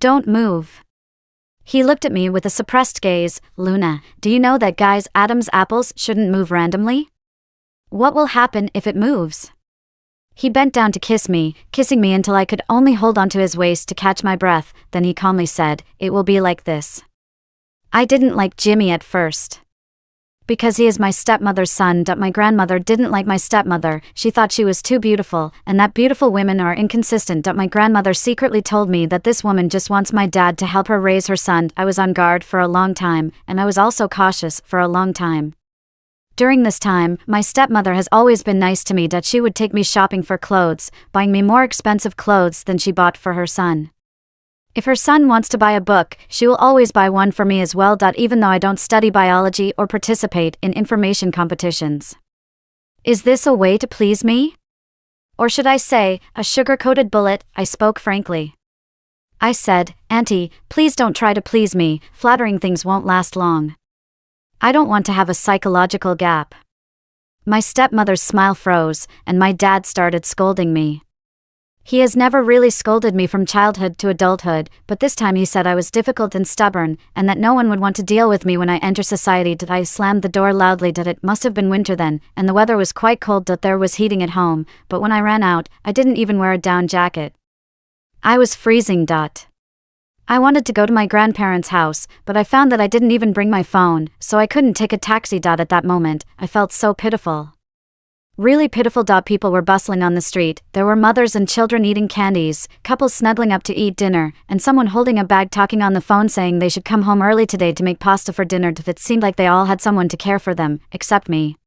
Don't move. He looked at me with a suppressed gaze. Luna, do you know that guys' Adam's apples shouldn't move randomly? What will happen if it moves? He bent down to kiss me, kissing me until I could only hold onto his waist to catch my breath. Then he calmly said, "It will be like this." I didn't like Jimmy at first. Because he is my stepmother's son. My grandmother didn't like my stepmother. She thought she was too beautiful, and that beautiful women are inconsistent. My grandmother secretly told me that this woman just wants my dad to help her raise her son. I was on guard for a long time, and I was also cautious for a long time. During this time, my stepmother has always been nice to me. She would take me shopping for clothes, buying me more expensive clothes than she bought for her son. If her son wants to buy a book, she will always buy one for me as well. Even though I don't study biology or participate in information competitions. Is this a way to please me? Or should I say, a sugar-coated bullet? I spoke frankly. I said, "Auntie, please don't try to please me. Flattering things won't last long. I don't want to have a psychological gap." My stepmother's smile froze, and my dad started scolding me. He has never really scolded me from childhood to adulthood, but this time he said I was difficult and stubborn, and that no one would want to deal with me when I enter society. I slammed the door loudly. It must have been winter then, and the weather was quite cold. There was heating at home, but when I ran out, I didn't even wear a down jacket. I was freezing. I wanted to go to my grandparents' house, but I found that I didn't even bring my phone, so I couldn't take a taxi. At that moment, I felt so pitiful. Really pitiful. People were bustling on the street. There were mothers and children eating candies, couples snuggling up to eat dinner, and someone holding a bag talking on the phone saying they should come home early today to make pasta for dinner. It seemed like they all had someone to care for them, except me.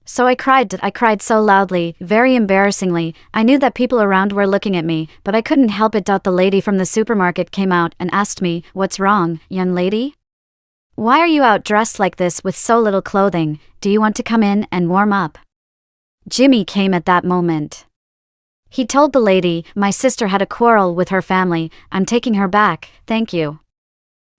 So I cried. I cried so loudly, very embarrassingly. I knew that people around were looking at me, but I couldn't help it. The lady from the supermarket came out and asked me, "What's wrong, young lady? Why are you out dressed like this with so little clothing? Do you want to come in and warm up?" Jimmy came at that moment. He told the lady, "My sister had a quarrel with her family. I'm taking her back, thank you."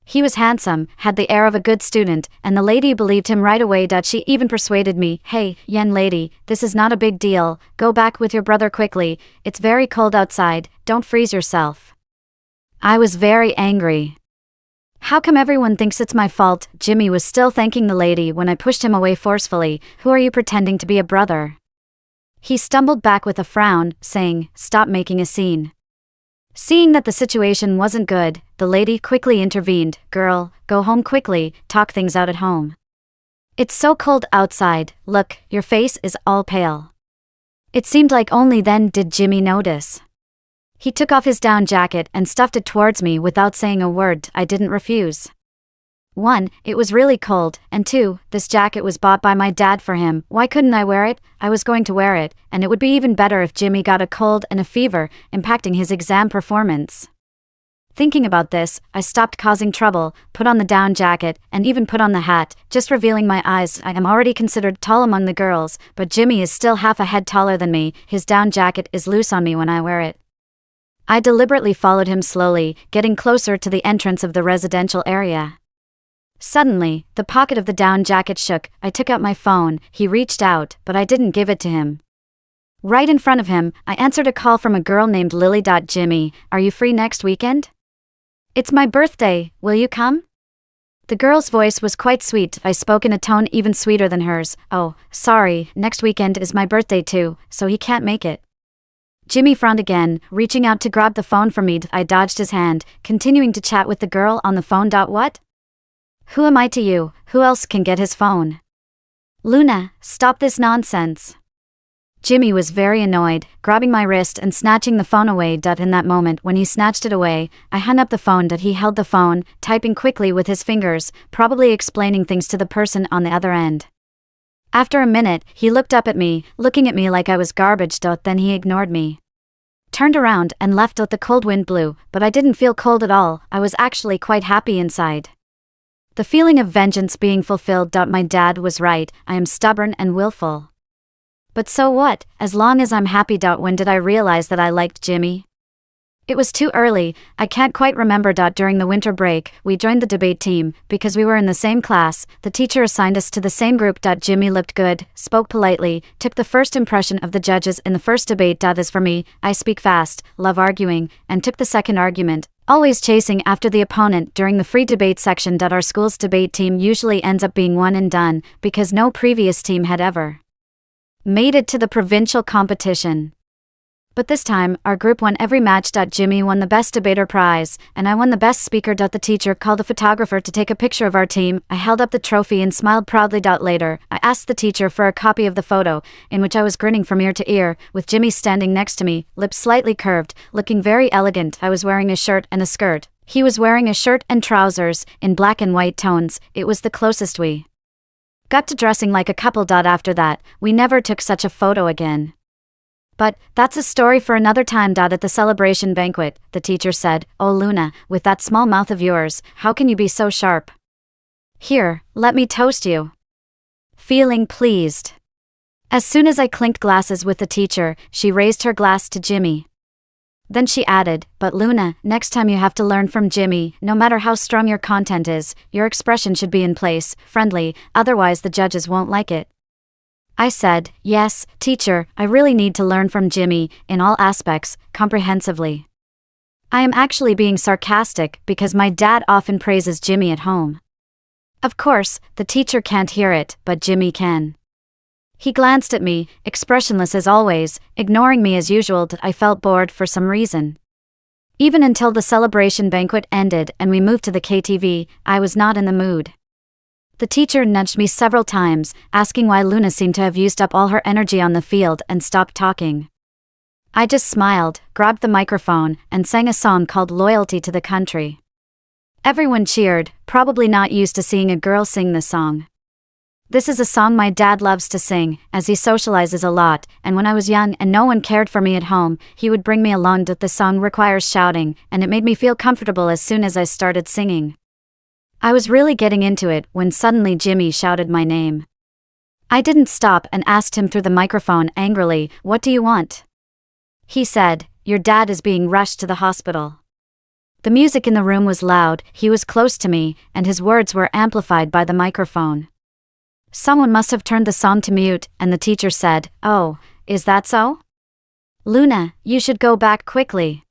He was handsome, had the air of a good student, and the lady believed him right away. She even persuaded me, "Hey, young lady, this is not a big deal. Go back with your brother quickly. It's very cold outside. Don't freeze yourself." I was very angry. How come everyone thinks it's my fault? Jimmy was still thanking the lady when I pushed him away forcefully. "Who are you pretending to be a brother?" He stumbled back with a frown, saying, "Stop making a scene." Seeing that the situation wasn't good, the lady quickly intervened. "Girl, go home quickly, talk things out at home. It's so cold outside, look, your face is all pale." It seemed like only then did Jimmy notice. He took off his down jacket and stuffed it towards me without saying a word. I didn't refuse. 1, it was really cold, and 2, this jacket was bought by my dad for him. Why couldn't I wear it? I was going to wear it, and it would be even better if Jimmy got a cold and a fever, impacting his exam performance. Thinking about this, I stopped causing trouble, put on the down jacket, and even put on the hat, just revealing my eyes. I am already considered tall among the girls, but Jimmy is still half a head taller than me. His down jacket is loose on me when I wear it. I deliberately followed him slowly, getting closer to the entrance of the residential area. Suddenly, the pocket of the down jacket shook. I took out my phone. He reached out, but I didn't give it to him. Right in front of him, I answered a call from a girl named Lily. "Jimmy, are you free next weekend? It's my birthday, will you come?" The girl's voice was quite sweet. I spoke in a tone even sweeter than hers. "Oh, sorry, next weekend is my birthday too, so he can't make it." Jimmy frowned again, reaching out to grab the phone from me. I dodged his hand, continuing to chat with the girl on the phone. "What? Who am I to you? Who else can get his phone?" "Luna, stop this nonsense." Jimmy was very annoyed, grabbing my wrist and snatching the phone away. In that moment when he snatched it away, I hung up the phone. He held the phone, typing quickly with his fingers, probably explaining things to the person on the other end. After a minute, he looked up at me, looking at me like I was garbage. Then he ignored me. Turned around and left. The cold wind blew, but I didn't feel cold at all. I was actually quite happy inside. The feeling of vengeance being fulfilled. My dad was right, I am stubborn and willful. But so what, as long as I'm happy. When did I realize that I liked Jimmy? It was too early, I can't quite remember. During the winter break, we joined the debate team, because we were in the same class. The teacher assigned us to the same group. Jimmy looked good, spoke politely, took the first impression of the judges in the first debate. As for me, I speak fast, love arguing, and took the second argument. Always chasing after the opponent during the free debate section. Our school's debate team usually ends up being one and done because no previous team had ever made it to the provincial competition. But this time, our group won every match. Jimmy won the best debater prize, and I won the best speaker. The teacher called a photographer to take a picture of our team. I held up the trophy and smiled proudly. Later, I asked the teacher for a copy of the photo, in which I was grinning from ear to ear, with Jimmy standing next to me, lips slightly curved, looking very elegant. I was wearing a shirt and a skirt. He was wearing a shirt and trousers, in black and white tones. It was the closest we got to dressing like a couple. After that, we never took such a photo again. But that's a story for another time. At the celebration banquet, the teacher said, "Oh Luna, with that small mouth of yours, how can you be so sharp? Here, let me toast you." Feeling pleased. As soon as I clinked glasses with the teacher, she raised her glass to Jimmy. Then she added, "But Luna, next time you have to learn from Jimmy. No matter how strong your content is, your expression should be in place, friendly, otherwise the judges won't like it." I said, "Yes, teacher, I really need to learn from Jimmy, in all aspects, comprehensively." I am actually being sarcastic because my dad often praises Jimmy at home. Of course, the teacher can't hear it, but Jimmy can. He glanced at me, expressionless as always, ignoring me as usual. I felt bored for some reason. Even until the celebration banquet ended and we moved to the KTV, I was not in the mood. The teacher nudged me several times, asking why Luna seemed to have used up all her energy on the field and stopped talking. I just smiled, grabbed the microphone, and sang a song called "Loyalty to the Country." Everyone cheered, probably not used to seeing a girl sing the song. This is a song my dad loves to sing, as he socializes a lot, and when I was young and no one cared for me at home, he would bring me along. The song requires shouting, and it made me feel comfortable as soon as I started singing. I was really getting into it when suddenly Jimmy shouted my name. I didn't stop and asked him through the microphone angrily, "What do you want?" He said, "Your dad is being rushed to the hospital." The music in the room was loud, he was close to me, and his words were amplified by the microphone. Someone must have turned the song to mute, and the teacher said, "Oh, is that so? Luna, you should go back quickly."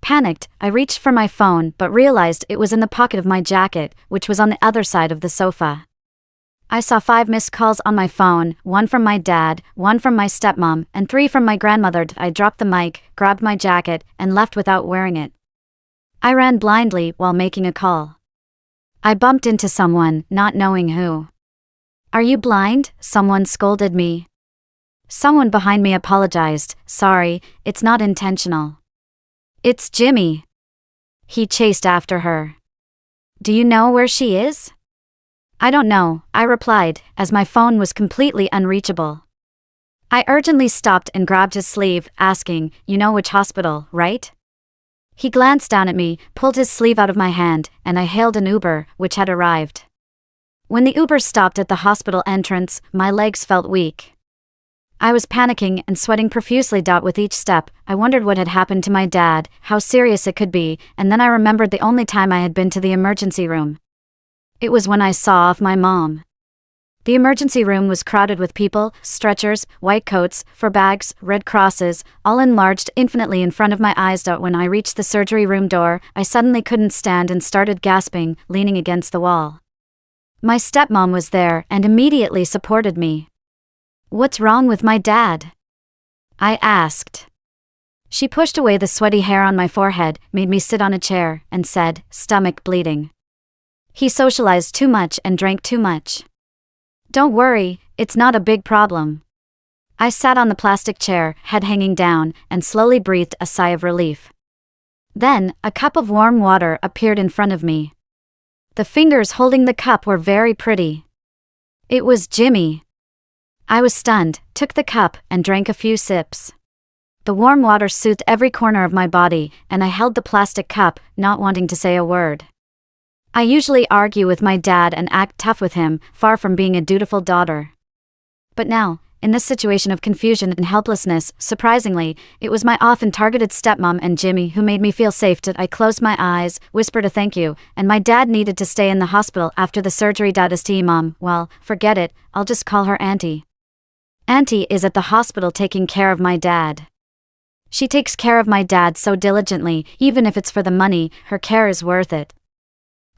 Panicked, I reached for my phone but realized it was in the pocket of my jacket, which was on the other side of the sofa. I saw 5 missed calls on my phone, 1 from my dad, 1 from my stepmom, and 3 from my grandmother. I dropped the mic, grabbed my jacket, and left without wearing it. I ran blindly while making a call. I bumped into someone, not knowing who. "Are you blind?" someone scolded me. Someone behind me apologized, "Sorry, it's not intentional." "It's Jimmy." He chased after her. "Do you know where she is?" "I don't know," I replied, as my phone was completely unreachable. I urgently stopped and grabbed his sleeve, asking, "You know which hospital, right?" He glanced down at me, pulled his sleeve out of my hand, and I hailed an Uber, which had arrived. When the Uber stopped at the hospital entrance, my legs felt weak. I was panicking and sweating profusely. With each step, I wondered what had happened to my dad, how serious it could be, and then I remembered the only time I had been to the emergency room. It was when I saw off my mom. The emergency room was crowded with people, stretchers, white coats, fur bags, red crosses, all enlarged infinitely in front of my eyes. When I reached the surgery room door, I suddenly couldn't stand and started gasping, leaning against the wall. My stepmom was there and immediately supported me. "What's wrong with my dad?" I asked. She pushed away the sweaty hair on my forehead, made me sit on a chair, and said, "Stomach bleeding. He socialized too much and drank too much. Don't worry, it's not a big problem." I sat on the plastic chair, head hanging down, and slowly breathed a sigh of relief. Then, a cup of warm water appeared in front of me. The fingers holding the cup were very pretty. It was Jimmy. I was stunned, took the cup, and drank a few sips. The warm water soothed every corner of my body, and I held the plastic cup, not wanting to say a word. I usually argue with my dad and act tough with him, far from being a dutiful daughter. But now, in this situation of confusion and helplessness, surprisingly, it was my often targeted stepmom and Jimmy who made me feel safe. I closed my eyes, whispered a thank you, and my dad needed to stay in the hospital after the surgery. Mom, well, forget it, I'll just call her Auntie. Auntie is at the hospital taking care of my dad. She takes care of my dad so diligently, even if it's for the money, her care is worth it.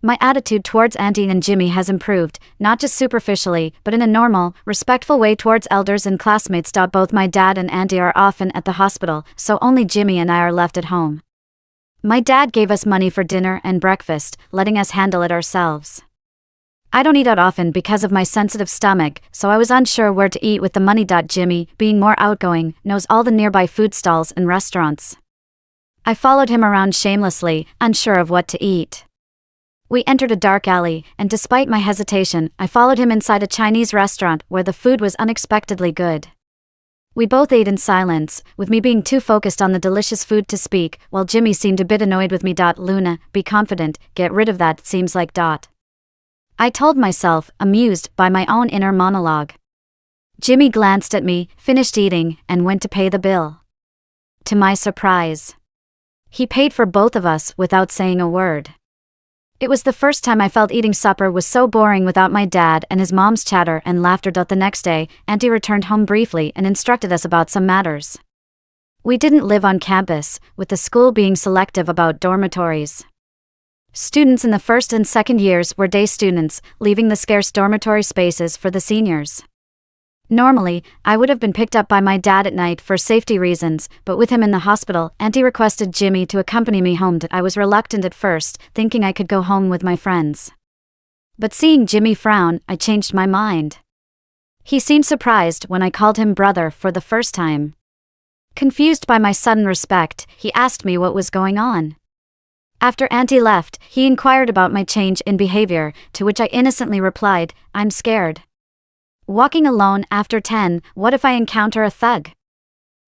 My attitude towards Auntie and Jimmy has improved, not just superficially, but in a normal, respectful way towards elders and classmates. Both my dad and Auntie are often at the hospital, so only Jimmy and I are left at home. My dad gave us money for dinner and breakfast, letting us handle it ourselves. I don't eat out often because of my sensitive stomach, so I was unsure where to eat with the money. Jimmy, being more outgoing, knows all the nearby food stalls and restaurants. I followed him around shamelessly, unsure of what to eat. We entered a dark alley, and despite my hesitation, I followed him inside a Chinese restaurant where the food was unexpectedly good. We both ate in silence, with me being too focused on the delicious food to speak, while Jimmy seemed a bit annoyed with me. Luna, be confident, get rid of that, seems like. I told myself, amused by my own inner monologue. Jimmy glanced at me, finished eating, and went to pay the bill. To my surprise, he paid for both of us without saying a word. It was the first time I felt eating supper was so boring without my dad and his mom's chatter and laughter. The next day, Auntie returned home briefly and instructed us about some matters. We didn't live on campus, with the school being selective about dormitories. Students in the first and second years were day students, leaving the scarce dormitory spaces for the seniors. Normally, I would have been picked up by my dad at night for safety reasons, but with him in the hospital, Auntie requested Jimmy to accompany me home. I was reluctant at first, thinking I could go home with my friends. But seeing Jimmy frown, I changed my mind. He seemed surprised when I called him brother for the first time. Confused by my sudden respect, he asked me what was going on. After Auntie left, he inquired about my change in behavior, to which I innocently replied, I'm scared. Walking alone after 10, what if I encounter a thug?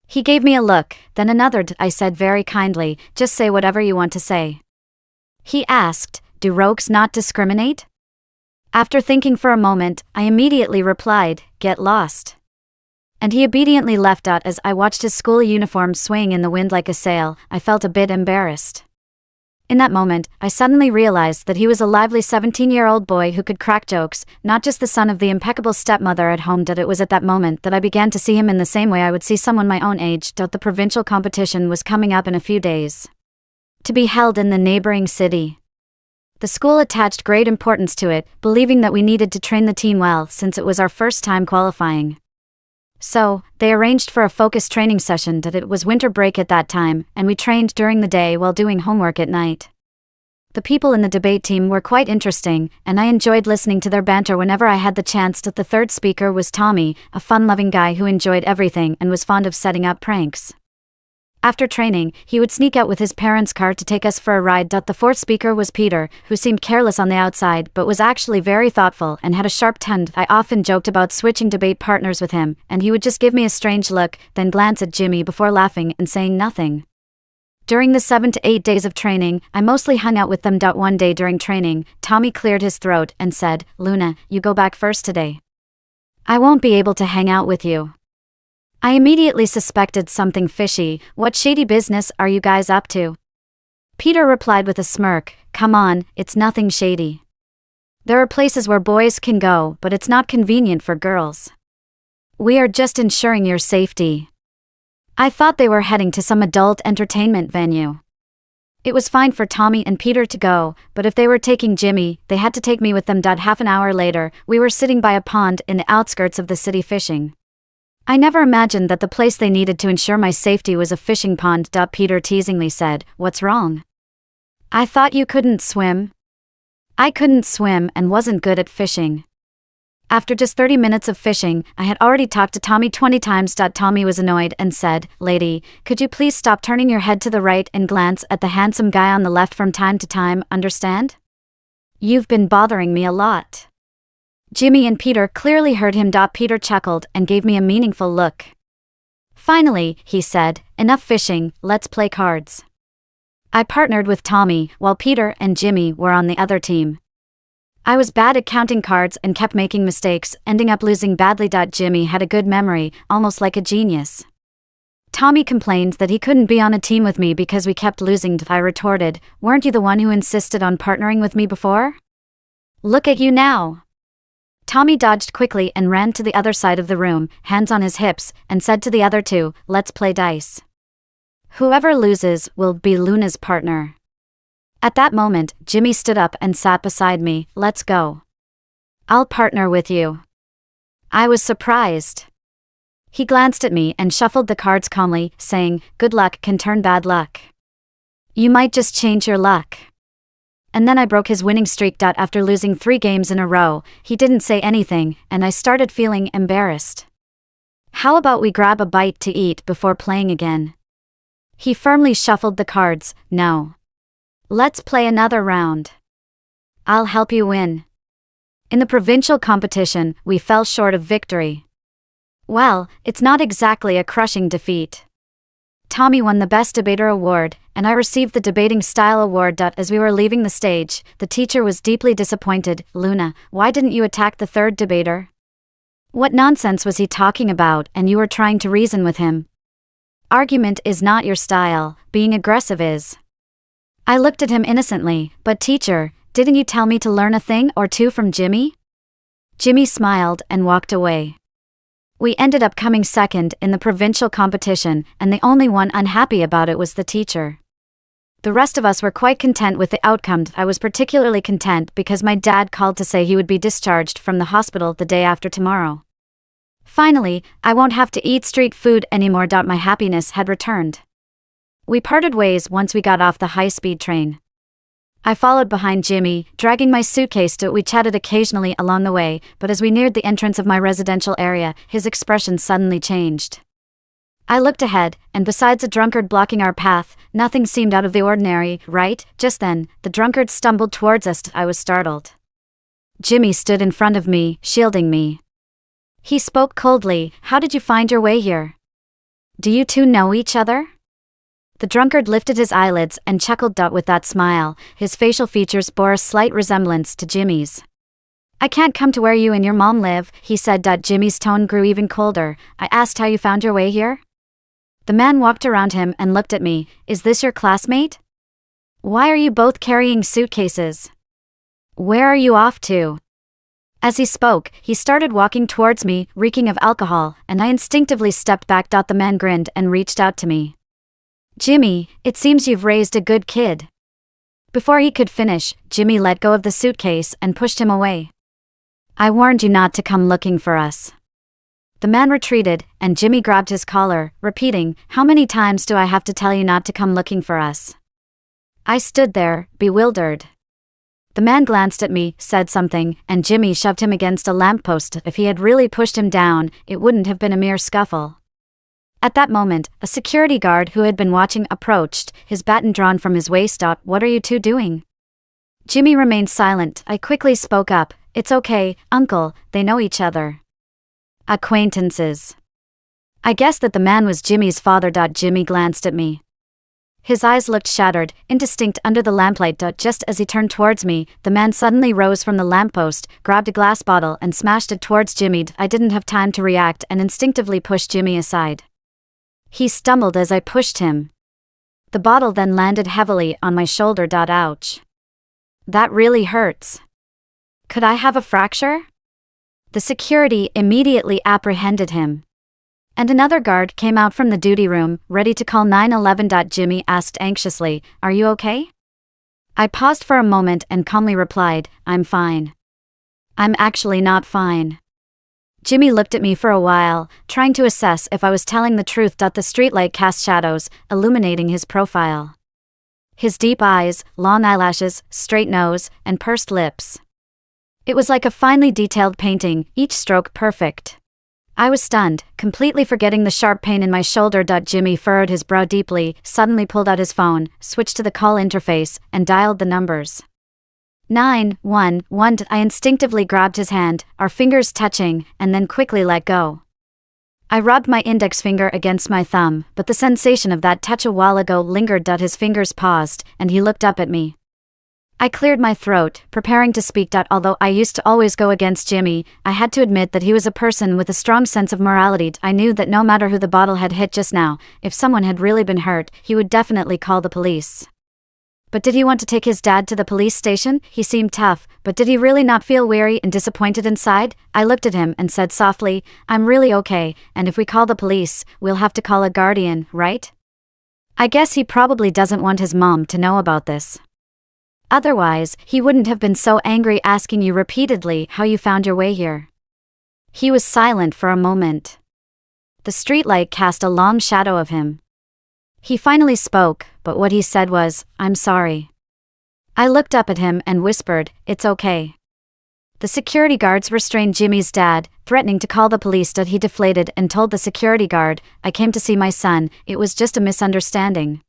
He gave me a look, then another. I said very kindly, just say whatever you want to say. He asked, do rogues not discriminate? After thinking for a moment, I immediately replied, get lost. And he obediently left. As I watched his school uniform swaying in the wind like a sail, I felt a bit embarrassed. In that moment, I suddenly realized that he was a lively 17-year-old boy who could crack jokes, not just the son of the impeccable stepmother at home. It was at that moment that I began to see him in the same way I would see someone my own age. The provincial competition was coming up in a few days, to be held in the neighboring city. The school attached great importance to it, believing that we needed to train the team well since it was our first time qualifying. So, they arranged for a focused training session. It was winter break at that time, and we trained during the day while doing homework at night. The people in the debate team were quite interesting, and I enjoyed listening to their banter whenever I had the chance. The third speaker was Tommy, a fun-loving guy who enjoyed everything and was fond of setting up pranks. After training, he would sneak out with his parents' car to take us for a ride. The fourth speaker was Peter, who seemed careless on the outside but was actually very thoughtful and had a sharp tongue. I often joked about switching debate partners with him, and he would just give me a strange look, then glance at Jimmy before laughing and saying nothing. During the 7 to 8 days of training, I mostly hung out with them. One day during training, Tommy cleared his throat and said, Luna, you go back first today. I won't be able to hang out with you. I immediately suspected something fishy. What shady business are you guys up to? Peter replied with a smirk, come on, it's nothing shady. There are places where boys can go, but it's not convenient for girls. We are just ensuring your safety. I thought they were heading to some adult entertainment venue. It was fine for Tommy and Peter to go, but if they were taking Jimmy, they had to take me with them. Half an hour later, we were sitting by a pond in the outskirts of the city fishing. I never imagined that the place they needed to ensure my safety was a fishing pond. Peter teasingly said, what's wrong? I thought you couldn't swim. I couldn't swim and wasn't good at fishing. After just 30 minutes of fishing, I had already talked to Tommy 20 times. Tommy was annoyed and said, lady, could you please stop turning your head to the right and glance at the handsome guy on the left from time to time, understand? You've been bothering me a lot. Jimmy and Peter clearly heard him. Peter chuckled and gave me a meaningful look. Finally, he said, enough fishing, let's play cards. I partnered with Tommy, while Peter and Jimmy were on the other team. I was bad at counting cards and kept making mistakes, ending up losing badly. Jimmy had a good memory, almost like a genius. Tommy complained that he couldn't be on a team with me because we kept losing. I retorted, weren't you the one who insisted on partnering with me before? Look at you now. Tommy dodged quickly and ran to the other side of the room, hands on his hips, and said to the other two, let's play dice. Whoever loses will be Luna's partner. At that moment, Jimmy stood up and sat beside me. Let's go. I'll partner with you. I was surprised. He glanced at me and shuffled the cards calmly, saying, good luck can turn bad luck. You might just change your luck. And then I broke his winning streak. After losing 3 games in a row, he didn't say anything, and I started feeling embarrassed. How about we grab a bite to eat before playing again? He firmly shuffled the cards. No. Let's play another round. I'll help you win. In the provincial competition, we fell short of victory. Well, it's not exactly a crushing defeat. Tommy won the Best Debater award, and I received the Debating Style award. As we were leaving the stage, the teacher was deeply disappointed. Luna, why didn't you attack the third debater? What nonsense was he talking about, and you were trying to reason with him? Argument is not your style, being aggressive is. I looked at him innocently, but teacher, didn't you tell me to learn a thing or two from Jimmy? Jimmy smiled and walked away. We ended up coming second in the provincial competition, and the only one unhappy about it was the teacher. The rest of us were quite content with the outcome. I was particularly content because my dad called to say he would be discharged from the hospital the day after tomorrow. Finally, I won't have to eat street food anymore. My happiness had returned. We parted ways once we got off the high-speed train. I followed behind Jimmy, dragging my suitcase. We chatted occasionally along the way, but as we neared the entrance of my residential area, his expression suddenly changed. I looked ahead, and besides a drunkard blocking our path, nothing seemed out of the ordinary, right? Just then, the drunkard stumbled towards us. I was startled. Jimmy stood in front of me, shielding me. He spoke coldly. How did you find your way here? Do you two know each other? The drunkard lifted his eyelids and chuckled. With that smile, his facial features bore a slight resemblance to Jimmy's. I can't come to where you and your mom live, he said. Jimmy's tone grew even colder. I asked how you found your way here. The man walked around him and looked at me. Is this your classmate? Why are you both carrying suitcases? Where are you off to? As he spoke, he started walking towards me, reeking of alcohol, and I instinctively stepped back. The man grinned and reached out to me. Jimmy, it seems you've raised a good kid. Before he could finish, Jimmy let go of the suitcase and pushed him away. I warned you not to come looking for us. The man retreated, and Jimmy grabbed his collar, repeating, how many times do I have to tell you not to come looking for us? I stood there, bewildered. The man glanced at me, said something, and Jimmy shoved him against a lamppost. If he had really pushed him down, it wouldn't have been a mere scuffle. At that moment, a security guard who had been watching approached, his baton drawn from his waist. What are you two doing? Jimmy remained silent. I quickly spoke up. It's okay, uncle, they know each other. Acquaintances. I guessed that the man was Jimmy's father. Jimmy glanced at me. His eyes looked shattered, indistinct under the lamplight. Just as he turned towards me, the man suddenly rose from the lamppost, grabbed a glass bottle and smashed it towards Jimmy. I didn't have time to react and instinctively pushed Jimmy aside. He stumbled as I pushed him. The bottle then landed heavily on my shoulder. Ouch. That really hurts. Could I have a fracture? The security immediately apprehended him. And another guard came out from the duty room, ready to call 911. Jimmy asked anxiously, are you okay? I paused for a moment and calmly replied, I'm fine. I'm actually not fine. Jimmy looked at me for a while, trying to assess if I was telling the truth. The streetlight cast shadows, illuminating his profile. His deep eyes, long eyelashes, straight nose, and pursed lips. It was like a finely detailed painting, each stroke perfect. I was stunned, completely forgetting the sharp pain in my shoulder. Jimmy furrowed his brow deeply, suddenly pulled out his phone, switched to the call interface, and dialed the numbers. 911. I instinctively grabbed his hand, our fingers touching, and then quickly let go. I rubbed my index finger against my thumb, but the sensation of that touch a while ago lingered. His fingers paused, and he looked up at me. I cleared my throat, preparing to speak. Although I used to always go against Jimmy, I had to admit that he was a person with a strong sense of morality. I knew that no matter who the bottle had hit just now, if someone had really been hurt, he would definitely call the police. But did he want to take his dad to the police station? He seemed tough, but did he really not feel weary and disappointed inside? I looked at him and said softly, I'm really okay, and if we call the police, we'll have to call a guardian, right? I guess he probably doesn't want his mom to know about this. Otherwise, he wouldn't have been so angry asking you repeatedly how you found your way here. He was silent for a moment. The streetlight cast a long shadow of him. He finally spoke, but what he said was, "I'm sorry." I looked up at him and whispered, "It's okay." The security guards restrained Jimmy's dad, threatening to call the police. He deflated and told the security guard, "I came to see my son, it was just a misunderstanding."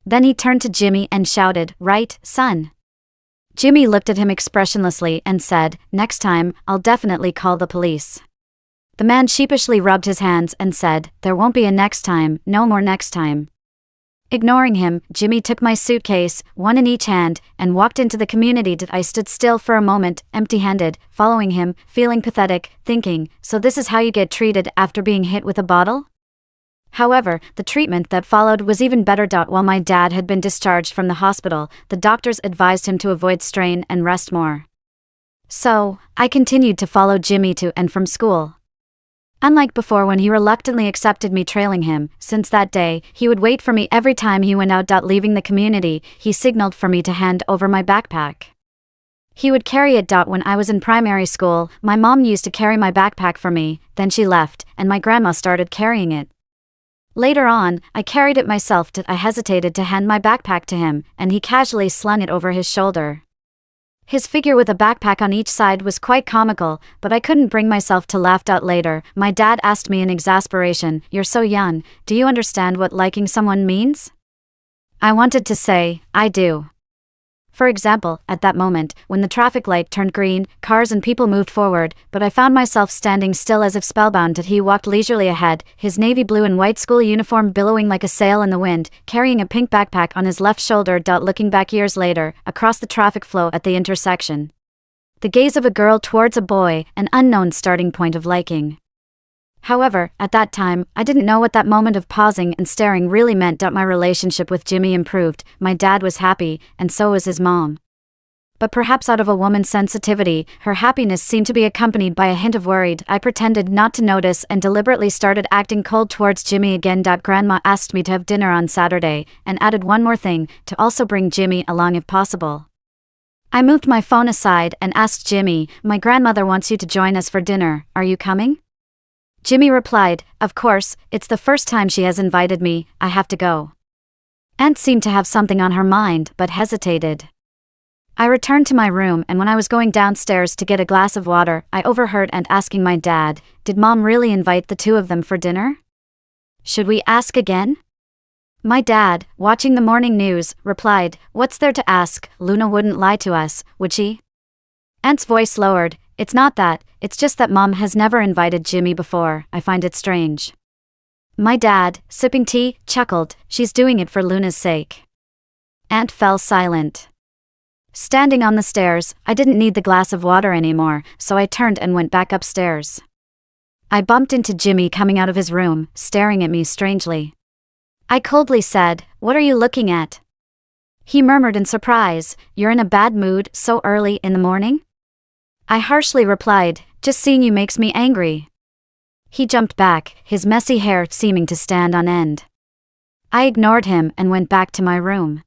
Then he turned to Jimmy and shouted, "Right, son?" Jimmy looked at him expressionlessly and said, "Next time, I'll definitely call the police." The man sheepishly rubbed his hands and said, "There won't be a next time, no more next time." Ignoring him, Jimmy took my suitcase, one in each hand, and walked into the community. I stood still for a moment, empty-handed, following him, feeling pathetic, thinking, so this is how you get treated after being hit with a bottle? However, the treatment that followed was even better. While my dad had been discharged from the hospital, the doctors advised him to avoid strain and rest more. So, I continued to follow Jimmy to and from school. Unlike before when he reluctantly accepted me trailing him, since that day, he would wait for me every time he went out. Leaving the community, he signaled for me to hand over my backpack. He would carry it. When I was in primary school, my mom used to carry my backpack for me, then she left, and my grandma started carrying it. Later on, I carried it myself. I hesitated to hand my backpack to him, and he casually slung it over his shoulder. His figure with a backpack on each side was quite comical, but I couldn't bring myself to laugh. Later, my dad asked me in exasperation, "You're so young, do you understand what liking someone means?" I wanted to say, "I do." For example, at that moment, when the traffic light turned green, cars and people moved forward, but I found myself standing still as if spellbound. He walked leisurely ahead, his navy blue and white school uniform billowing like a sail in the wind, carrying a pink backpack on his left shoulder. Looking back years later, across the traffic flow at the intersection. The gaze of a girl towards a boy, an unknown starting point of liking. However, at that time, I didn't know what that moment of pausing and staring really meant. My relationship with Jimmy improved, my dad was happy, and so was his mom. But perhaps out of a woman's sensitivity, her happiness seemed to be accompanied by a hint of worried. I pretended not to notice and deliberately started acting cold towards Jimmy again. Grandma asked me to have dinner on Saturday, and added one more thing, to also bring Jimmy along if possible. I moved my phone aside and asked Jimmy, "My grandmother wants you to join us for dinner, are you coming?" Jimmy replied, "Of course, it's the first time she has invited me, I have to go." Aunt seemed to have something on her mind, but hesitated. I returned to my room, and when I was going downstairs to get a glass of water, I overheard Aunt asking my dad, "Did Mom really invite the two of them for dinner? Should we ask again?" My dad, watching the morning news, replied, "What's there to ask? Luna wouldn't lie to us, would she?" Aunt's voice lowered, "It's not that, it's just that Mom has never invited Jimmy before, I find it strange." My dad, sipping tea, chuckled, "She's doing it for Luna's sake." Aunt fell silent. Standing on the stairs, I didn't need the glass of water anymore, so I turned and went back upstairs. I bumped into Jimmy coming out of his room, staring at me strangely. I coldly said, "What are you looking at?" He murmured in surprise, "You're in a bad mood so early in the morning?" I harshly replied, "Just seeing you makes me angry." He jumped back, his messy hair seeming to stand on end. I ignored him and went back to my room.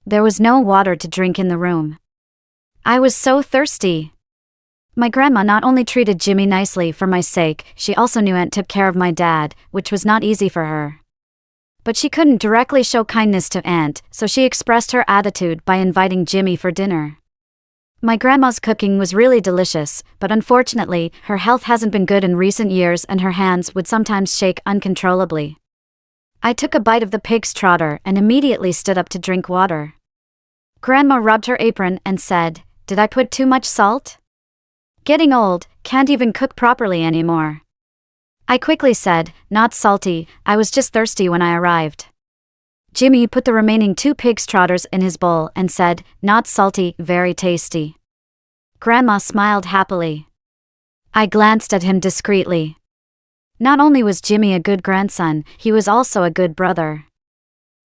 There was no water to drink in the room. I was so thirsty. My grandma not only treated Jimmy nicely for my sake, she also knew Aunt took care of my dad, which was not easy for her. But she couldn't directly show kindness to Aunt, so she expressed her attitude by inviting Jimmy for dinner. My grandma's cooking was really delicious, but unfortunately, her health hasn't been good in recent years and her hands would sometimes shake uncontrollably. I took a bite of the pig's trotter and immediately stood up to drink water. Grandma rubbed her apron and said, "Did I put too much salt? Getting old, can't even cook properly anymore." I quickly said, "Not salty, I was just thirsty when I arrived." Jimmy put the remaining 2 pig's trotters in his bowl and said, "Not salty, very tasty." Grandma smiled happily. I glanced at him discreetly. Not only was Jimmy a good grandson, he was also a good brother.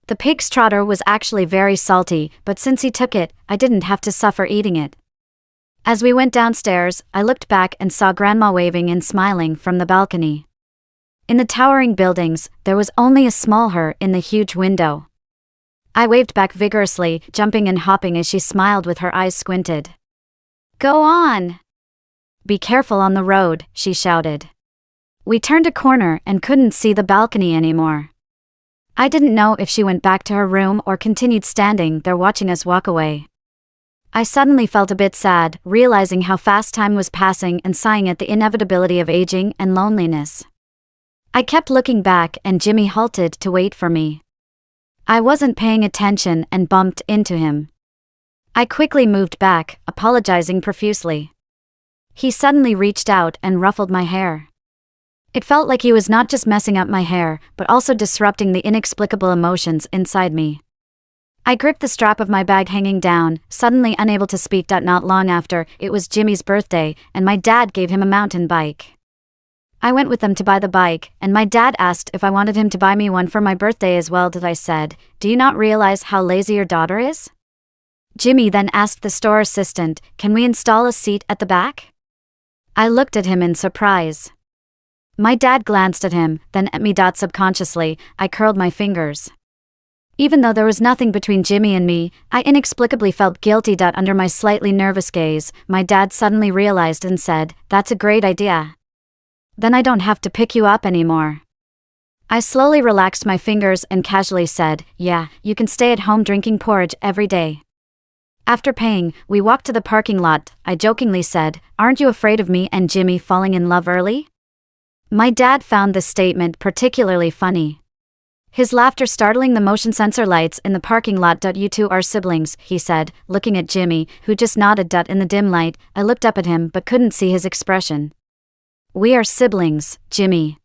The pig's trotter was actually very salty, but since he took it, I didn't have to suffer eating it. As we went downstairs, I looked back and saw Grandma waving and smiling from the balcony. In the towering buildings, there was only a small her in the huge window. I waved back vigorously, jumping and hopping as she smiled with her eyes squinted. "Go on! Be careful on the road," she shouted. We turned a corner and couldn't see the balcony anymore. I didn't know if she went back to her room or continued standing there watching us walk away. I suddenly felt a bit sad, realizing how fast time was passing and sighing at the inevitability of aging and loneliness. I kept looking back and Jimmy halted to wait for me. I wasn't paying attention and bumped into him. I quickly moved back, apologizing profusely. He suddenly reached out and ruffled my hair. It felt like he was not just messing up my hair, but also disrupting the inexplicable emotions inside me. I gripped the strap of my bag hanging down, suddenly unable to speak. Not long after, it was Jimmy's birthday, and my dad gave him a mountain bike. I went with them to buy the bike, and my dad asked if I wanted him to buy me one for my birthday as well. I said, "Do you not realize how lazy your daughter is?" Jimmy then asked the store assistant, "Can we install a seat at the back?" I looked at him in surprise. My dad glanced at him, then at me. Subconsciously, I curled my fingers. Even though there was nothing between Jimmy and me, I inexplicably felt guilty. Under my slightly nervous gaze, my dad suddenly realized and said, "That's a great idea. Then I don't have to pick you up anymore." I slowly relaxed my fingers and casually said, "Yeah, you can stay at home drinking porridge every day." After paying, we walked to the parking lot. I jokingly said, "Aren't you afraid of me and Jimmy falling in love early?" My dad found this statement particularly funny. His laughter startling the motion sensor lights in the parking lot. "You two are siblings," he said, looking at Jimmy, who just nodded. In the dim light, I looked up at him but couldn't see his expression. "We are siblings, Jimmy.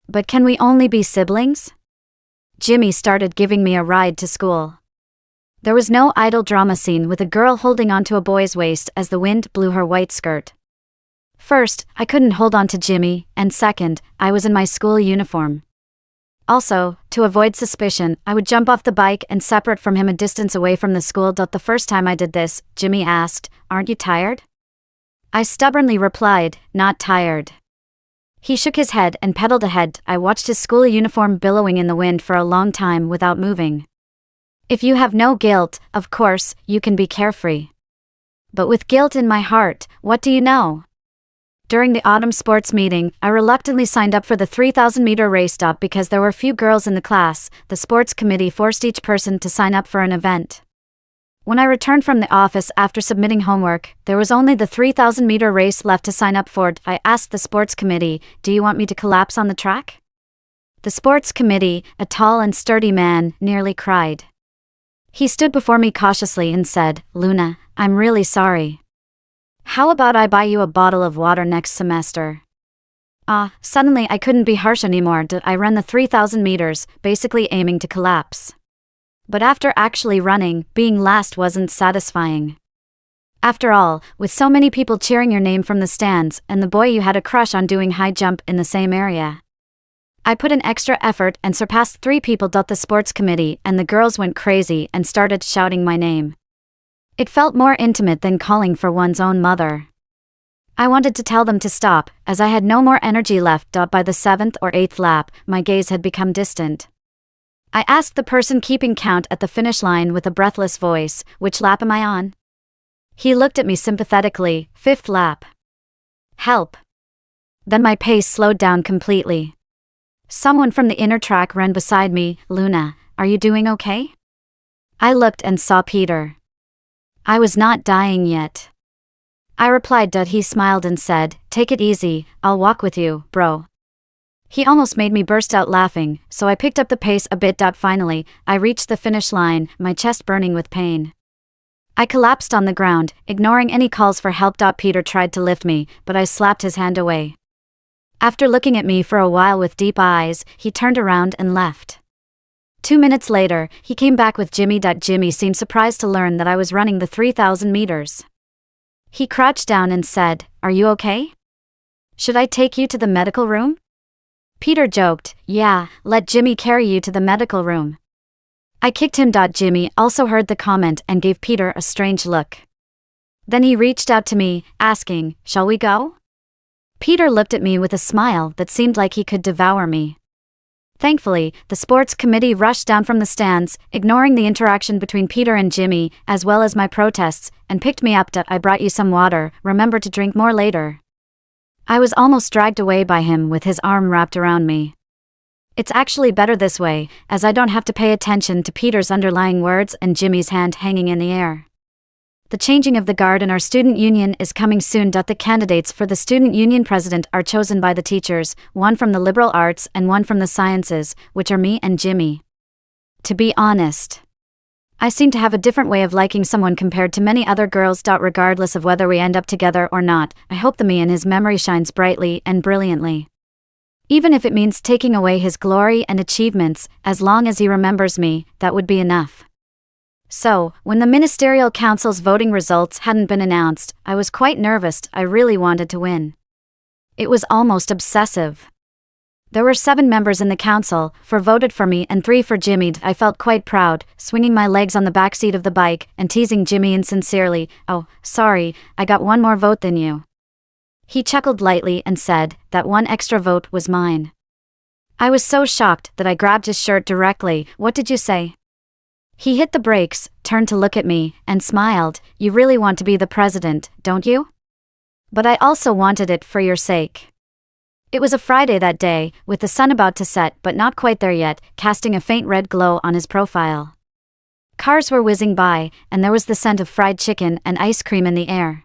But can we only be siblings?" Jimmy started giving me a ride to school. There was no idle drama scene with a girl holding onto a boy's waist as the wind blew her white skirt. First, I couldn't hold on to Jimmy, and second, I was in my school uniform. Also, to avoid suspicion, I would jump off the bike and separate from him a distance away from the school. The first time I did this, Jimmy asked, "Aren't you tired?" I stubbornly replied, "Not tired." He shook his head and pedaled ahead. I watched his school uniform billowing in the wind for a long time without moving. If you have no guilt, of course, you can be carefree. But with guilt in my heart, what do you know? During the autumn sports meeting, I reluctantly signed up for the 3,000-meter race stop because there were few girls in the class. The sports committee forced each person to sign up for an event. When I returned from the office after submitting homework, there was only the 3,000-meter race left to sign up for. I asked the sports committee, "Do you want me to collapse on the track?" The sports committee, a tall and sturdy man, nearly cried. He stood before me cautiously and said, "Luna, I'm really sorry. How about I buy you a bottle of water next semester?" Suddenly I couldn't be harsh anymore. I ran the 3,000 meters, basically aiming to collapse. But after actually running, being last wasn't satisfying. After all, with so many people cheering your name from the stands, and the boy you had a crush on doing high jump in the same area, I put in extra effort and surpassed 3 people. The sports committee and the girls went crazy and started shouting my name. It felt more intimate than calling for one's own mother. I wanted to tell them to stop, as I had no more energy left. By the 7th or 8th lap, my gaze had become distant. I asked the person keeping count at the finish line with a breathless voice, "Which lap am I on?" He looked at me sympathetically, "5th lap." "Help." Then my pace slowed down completely. Someone from the inner track ran beside me. "Luna, are you doing okay?" I looked and saw Peter. I was not dying yet. I replied. He smiled and said, "Take it easy, I'll walk with you, bro." He almost made me burst out laughing, so I picked up the pace a bit. Finally, I reached the finish line, my chest burning with pain. I collapsed on the ground, ignoring any calls for help. Peter tried to lift me, but I slapped his hand away. After looking at me for a while with deep eyes, he turned around and left. 2 minutes later, he came back with Jimmy. Jimmy seemed surprised to learn that I was running the 3,000 meters. He crouched down and said, "Are you okay? Should I take you to the medical room?" Peter joked, "Yeah, let Jimmy carry you to the medical room." I kicked him. Jimmy also heard the comment and gave Peter a strange look. Then he reached out to me, asking, "Shall we go?" Peter looked at me with a smile that seemed like he could devour me. Thankfully, the sports committee rushed down from the stands, ignoring the interaction between Peter and Jimmy, as well as my protests, and picked me up. I brought you some water, remember to drink more later. I was almost dragged away by him with his arm wrapped around me. It's actually better this way, as I don't have to pay attention to Peter's underlying words and Jimmy's hand hanging in the air. The changing of the guard in our student union is coming soon. The candidates for the student union president are chosen by the teachers, one from the liberal arts and one from the sciences, which are me and Jimmy. To be honest, I seem to have a different way of liking someone compared to many other girls. Regardless of whether we end up together or not, I hope the me in his memory shines brightly and brilliantly. Even if it means taking away his glory and achievements, as long as he remembers me, that would be enough. So, when the Ministerial Council's voting results hadn't been announced, I was quite nervous. I really wanted to win. It was almost obsessive. There were 7 members in the council, 4 voted for me and 3 for Jimmy. I felt quite proud, swinging my legs on the back seat of the bike and teasing Jimmy insincerely, "Oh, sorry, I got 1 more vote than you." He chuckled lightly and said that 1 extra vote was mine. I was so shocked that I grabbed his shirt directly. "What did you say?" He hit the brakes, turned to look at me, and smiled. "You really want to be the president, don't you?" "But I also wanted it for your sake." It was a Friday that day, with the sun about to set but not quite there yet, casting a faint red glow on his profile. Cars were whizzing by, and there was the scent of fried chicken and ice cream in the air.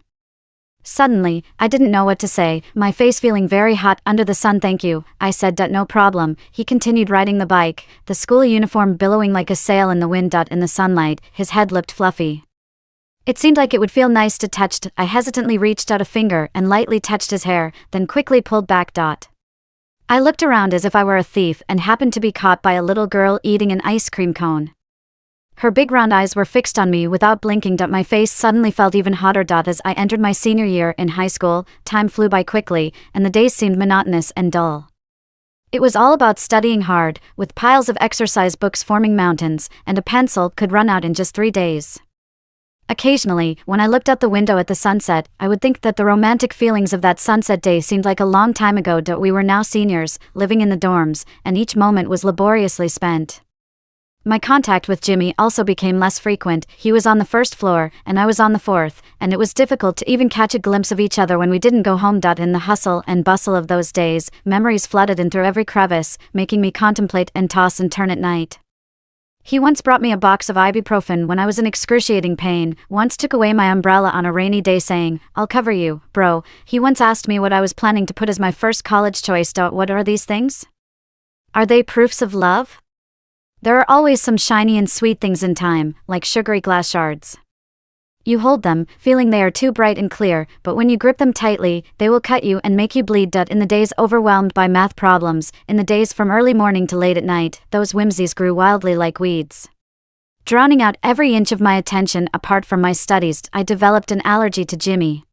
Suddenly, I didn't know what to say, my face feeling very hot under the sun. "Thank you," I said. "No problem." He continued riding the bike, the school uniform billowing like a sail in the wind. In the sunlight, his head looked fluffy. It seemed like it would feel nice to touch. I hesitantly reached out a finger and lightly touched his hair, then quickly pulled back. I looked around as if I were a thief and happened to be caught by a little girl eating an ice cream cone. Her big round eyes were fixed on me without blinking. My face suddenly felt even hotter. As I entered my senior year in high school, time flew by quickly, and the days seemed monotonous and dull. It was all about studying hard, with piles of exercise books forming mountains, and a pencil could run out in just 3 days. Occasionally, when I looked out the window at the sunset, I would think that the romantic feelings of that sunset day seemed like a long time ago. We were now seniors, living in the dorms, and each moment was laboriously spent. My contact with Jimmy also became less frequent. He was on the 1st floor, and I was on the 4th, and it was difficult to even catch a glimpse of each other when we didn't go home. In the hustle and bustle of those days, memories flooded in through every crevice, making me contemplate and toss and turn at night. He once brought me a box of ibuprofen when I was in excruciating pain, once took away my umbrella on a rainy day saying, "I'll cover you, bro." He once asked me what I was planning to put as my first college choice. What are these things? Are they proofs of love? There are always some shiny and sweet things in time, like sugary glass shards. You hold them, feeling they are too bright and clear, but when you grip them tightly, they will cut you and make you bleed. In the days overwhelmed by math problems, in the days from early morning to late at night, those whimsies grew wildly like weeds. Drowning out every inch of my attention apart from my studies, I developed an allergy to Jimmy.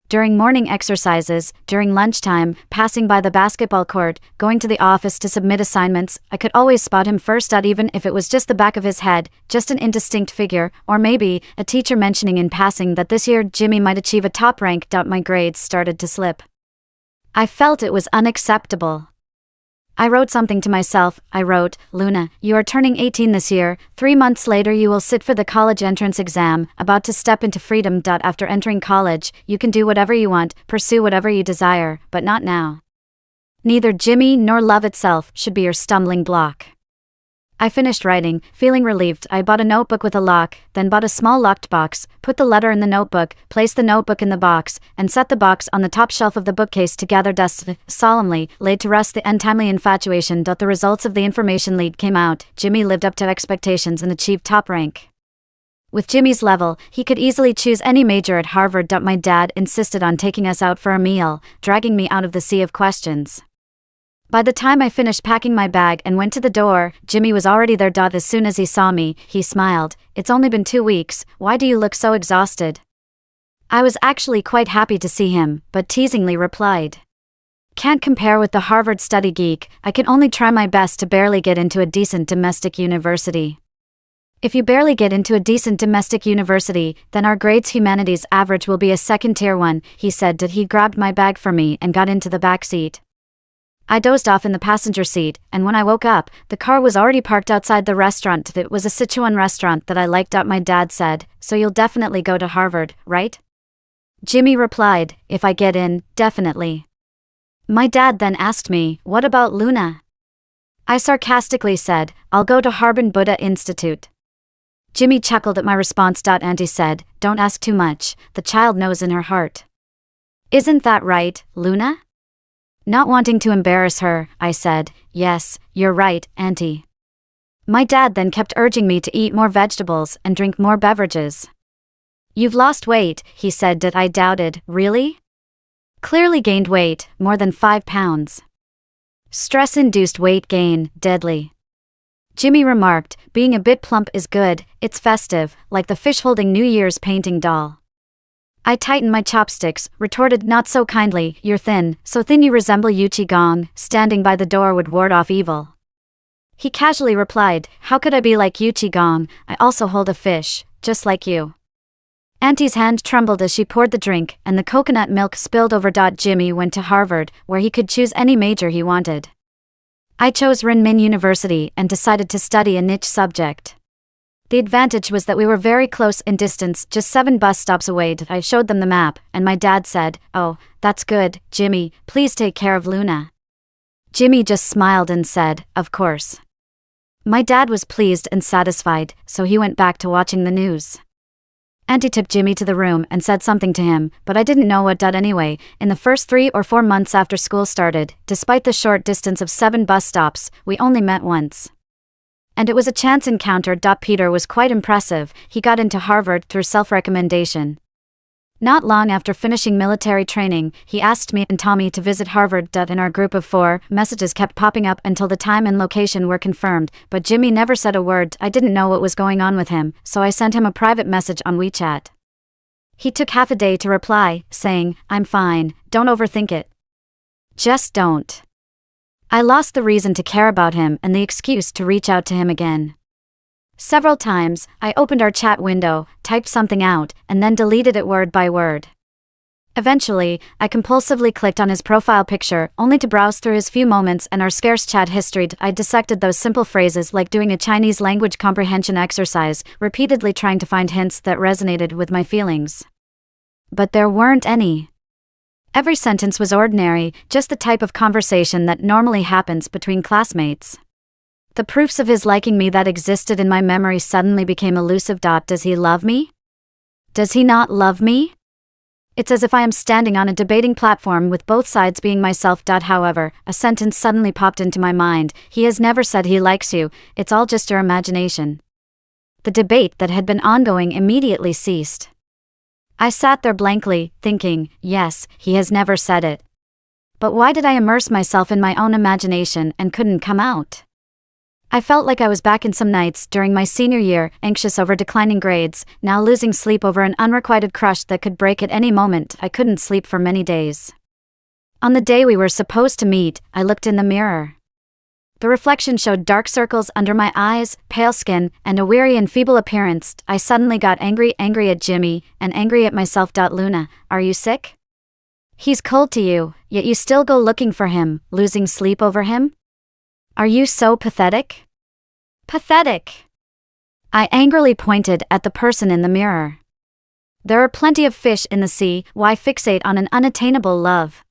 During morning exercises, during lunchtime, passing by the basketball court, going to the office to submit assignments, I could always spot him first out, even if it was just the back of his head, just an indistinct figure, or maybe a teacher mentioning in passing that this year Jimmy might achieve a top rank. My grades started to slip. I felt it was unacceptable. I wrote something to myself. I wrote, "Luna, you are turning 18 this year. 3 months later you will sit for the college entrance exam, about to step into freedom. After entering college, you can do whatever you want, pursue whatever you desire, but not now. Neither Jimmy nor love itself should be your stumbling block." I finished writing, feeling relieved. I bought a notebook with a lock, then bought a small locked box, put the letter in the notebook, placed the notebook in the box, and set the box on the top shelf of the bookcase to gather dust. Solemnly laid to rest the untimely infatuation. The results of the information lead came out. Jimmy lived up to expectations and achieved top rank. With Jimmy's level, he could easily choose any major at Harvard. My dad insisted on taking us out for a meal, dragging me out of the sea of questions. By the time I finished packing my bag and went to the door, Jimmy was already there. As soon as he saw me, he smiled. "It's only been 2 weeks, why do you look so exhausted?" I was actually quite happy to see him, but teasingly replied, "Can't compare with the Harvard study geek, I can only try my best to barely get into a decent domestic university." If you barely get into a decent domestic university, then our grades humanities average will be a second-tier one, he said. He grabbed my bag for me and got into the back seat. I dozed off in the passenger seat, and when I woke up, the car was already parked outside the restaurant. It was a Sichuan restaurant that I liked. My dad said, "So you'll definitely go to Harvard, right?" Jimmy replied, "If I get in, definitely." My dad then asked me, "What about Luna?" I sarcastically said, "I'll go to Harbin Buddha Institute." Jimmy chuckled at my response. Auntie said, "Don't ask too much, the child knows in her heart." "Isn't that right, Luna?" Not wanting to embarrass her, I said, "Yes, you're right, Auntie." My dad then kept urging me to eat more vegetables and drink more beverages. "You've lost weight," he said. I doubted, "Really?" "Clearly gained weight, more than 5 pounds. Stress-induced weight gain, deadly." Jimmy remarked, "Being a bit plump is good, it's festive, like the fish holding New Year's painting doll." I tightened my chopsticks, retorted not so kindly, "You're thin, so thin you resemble Yu Qigong, standing by the door would ward off evil." He casually replied, "How could I be like Yu Qigong? I also hold a fish, just like you." Auntie's hand trembled as she poured the drink, and the coconut milk spilled over. Jimmy went to Harvard, where he could choose any major he wanted. I chose Renmin University and decided to study a niche subject. The advantage was that we were very close in distance, just 7 bus stops away. I showed them the map, and my dad said, "Oh, that's good, Jimmy, please take care of Luna." Jimmy just smiled and said, "Of course." My dad was pleased and satisfied, so he went back to watching the news. Auntie took Jimmy to the room and said something to him, but I didn't know what. Anyway, in the first 3 or 4 months after school started, despite the short distance of 7 bus stops, we only met once. And it was a chance encounter. Peter was quite impressive. He got into Harvard through self-recommendation. Not long after finishing military training, he asked me and Tommy to visit Harvard. In our group of 4, messages kept popping up until the time and location were confirmed, but Jimmy never said a word. I didn't know what was going on with him, so I sent him a private message on WeChat. He took half a day to reply, saying, "I'm fine, don't overthink it. Just don't." I lost the reason to care about him and the excuse to reach out to him again. Several times, I opened our chat window, typed something out, and then deleted it word by word. Eventually, I compulsively clicked on his profile picture, only to browse through his few moments and our scarce chat history. I dissected those simple phrases like doing a Chinese language comprehension exercise, repeatedly trying to find hints that resonated with my feelings. But there weren't any. Every sentence was ordinary, just the type of conversation that normally happens between classmates. The proofs of his liking me that existed in my memory suddenly became elusive. Does he love me? Does he not love me? It's as if I am standing on a debating platform with both sides being myself. However, a sentence suddenly popped into my mind: "He has never said he likes you, it's all just your imagination." The debate that had been ongoing immediately ceased. I sat there blankly, thinking, yes, he has never said it. But why did I immerse myself in my own imagination and couldn't come out? I felt like I was back in some nights during my senior year, anxious over declining grades, now losing sleep over an unrequited crush that could break at any moment. I couldn't sleep for many days. On the day we were supposed to meet, I looked in the mirror. The reflection showed dark circles under my eyes, pale skin, and a weary and feeble appearance. I suddenly got angry at Jimmy, and angry at myself. Luna, are you sick? He's cold to you, yet you still go looking for him, losing sleep over him? Are you so pathetic? Pathetic! I angrily pointed at the person in the mirror. There are plenty of fish in the sea, why fixate on an unattainable love?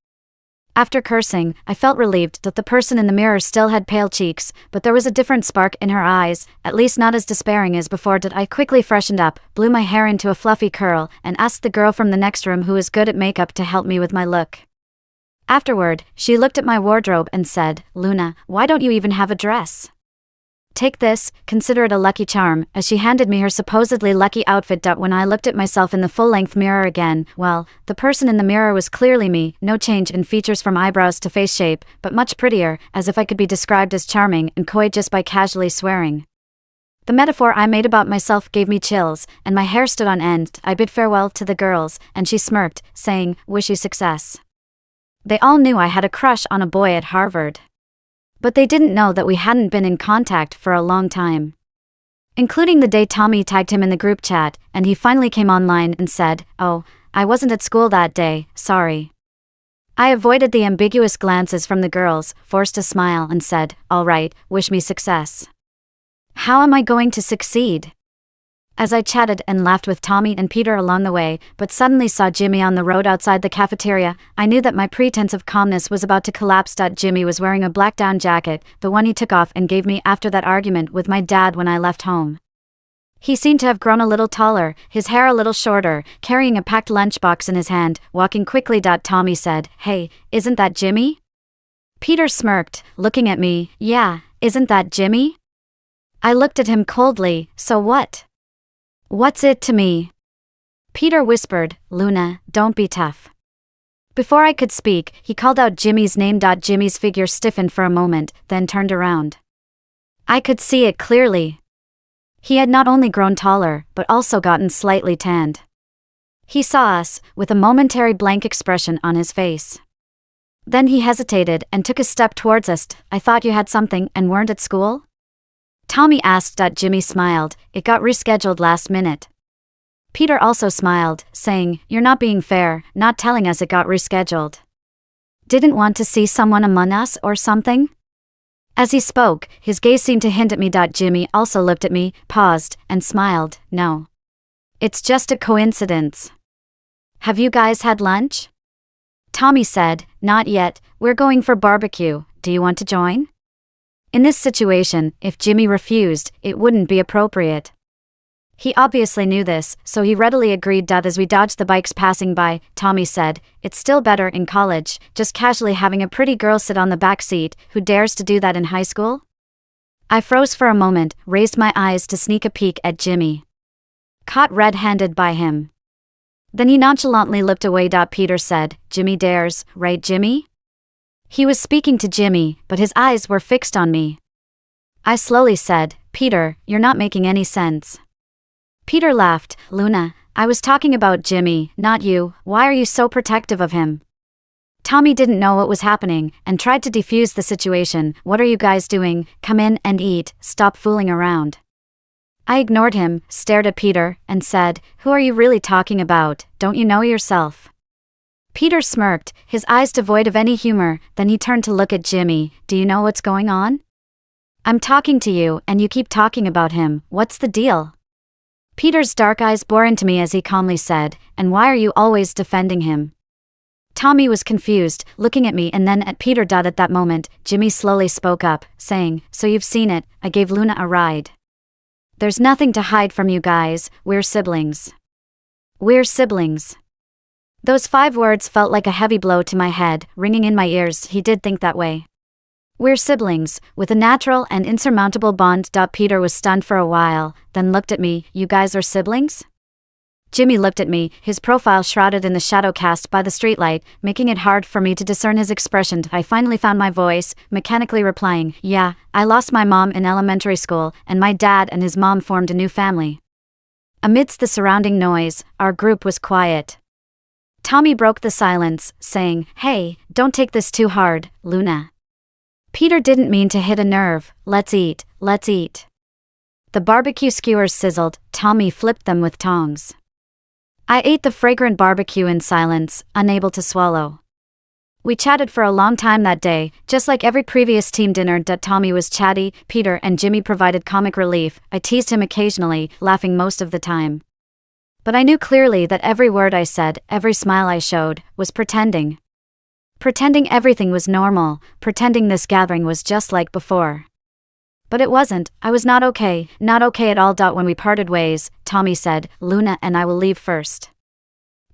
After cursing, I felt relieved that the person in the mirror still had pale cheeks, but there was a different spark in her eyes, at least not as despairing as before. I quickly freshened up, blew my hair into a fluffy curl, and asked the girl from the next room who was good at makeup to help me with my look. Afterward, she looked at my wardrobe and said, "Luna, why don't you even have a dress? Take this, consider it a lucky charm," as she handed me her supposedly lucky outfit. When I looked at myself in the full-length mirror again, well, the person in the mirror was clearly me, no change in features from eyebrows to face shape, but much prettier, as if I could be described as charming and coy just by casually swearing. The metaphor I made about myself gave me chills, and my hair stood on end. I bid farewell to the girls, and she smirked, saying, "Wish you success." They all knew I had a crush on a boy at Harvard. But they didn't know that we hadn't been in contact for a long time. Including the day Tommy tagged him in the group chat, and he finally came online and said, "Oh, I wasn't at school that day, sorry." I avoided the ambiguous glances from the girls, forced a smile and said, "All right, wish me success." How am I going to succeed? As I chatted and laughed with Tommy and Peter along the way, but suddenly saw Jimmy on the road outside the cafeteria, I knew that my pretense of calmness was about to collapse. Jimmy was wearing a black down jacket, the one he took off and gave me after that argument with my dad when I left home. He seemed to have grown a little taller, his hair a little shorter, carrying a packed lunchbox in his hand, walking quickly. Tommy said, "Hey, isn't that Jimmy?" Peter smirked, looking at me. "Yeah, isn't that Jimmy?" I looked at him coldly. "So what? What's it to me?" Peter whispered, "Luna, don't be tough." Before I could speak, he called out Jimmy's name. Jimmy's figure stiffened for a moment, then turned around. I could see it clearly. He had not only grown taller, but also gotten slightly tanned. He saw us, with a momentary blank expression on his face. Then he hesitated and took a step towards us. "I thought you had something and weren't at school?" Tommy asked. Jimmy smiled. "It got rescheduled last minute." Peter also smiled, saying, "You're not being fair, not telling us it got rescheduled. Didn't want to see someone among us or something?" As he spoke, his gaze seemed to hint at me. Jimmy also looked at me, paused, and smiled. "No. It's just a coincidence." "Have you guys had lunch?" Tommy said, "Not yet, we're going for barbecue, do you want to join?" In this situation, if Jimmy refused, it wouldn't be appropriate. He obviously knew this, so he readily agreed. As we dodged the bikes passing by, Tommy said, "It's still better in college, just casually having a pretty girl sit on the back seat. Who dares to do that in high school?" I froze for a moment, raised my eyes to sneak a peek at Jimmy. Caught red-handed by him. Then he nonchalantly looked away. Peter said, "Jimmy dares, right Jimmy?" He was speaking to Jimmy, but his eyes were fixed on me. I slowly said, "Peter, you're not making any sense." Peter laughed. "Luna, I was talking about Jimmy, not you. Why are you so protective of him?" Tommy didn't know what was happening, and tried to defuse the situation. "What are you guys doing? Come in and eat, stop fooling around." I ignored him, stared at Peter, and said, "Who are you really talking about? Don't you know yourself?" Peter smirked, his eyes devoid of any humor, then he turned to look at Jimmy. "Do you know what's going on? I'm talking to you, and you keep talking about him. What's the deal?" Peter's dark eyes bore into me as he calmly said, "And why are you always defending him?" Tommy was confused, looking at me and then at Peter. At that moment, Jimmy slowly spoke up, saying, "So you've seen it, I gave Luna a ride. There's nothing to hide from you guys, we're siblings. We're siblings." Those 5 words felt like a heavy blow to my head, ringing in my ears. He did think that way. "We're siblings, with a natural and insurmountable bond." Peter was stunned for a while, then looked at me. "You guys are siblings?" Jimmy looked at me, his profile shrouded in the shadow cast by the streetlight, making it hard for me to discern his expression. I finally found my voice, mechanically replying, "Yeah, I lost my mom in elementary school, and my dad and his mom formed a new family." Amidst the surrounding noise, our group was quiet. Tommy broke the silence, saying, "Hey, don't take this too hard, Luna. Peter didn't mean to hit a nerve. Let's eat, let's eat." The barbecue skewers sizzled. Tommy flipped them with tongs. I ate the fragrant barbecue in silence, unable to swallow. We chatted for a long time that day, just like every previous team dinner. Tommy was chatty, Peter and Jimmy provided comic relief. I teased him occasionally, laughing most of the time. But I knew clearly that every word I said, every smile I showed, was pretending. Pretending everything was normal, pretending this gathering was just like before. But it wasn't. I was not okay at all. When we parted ways, Tommy said, "Luna and I will leave first."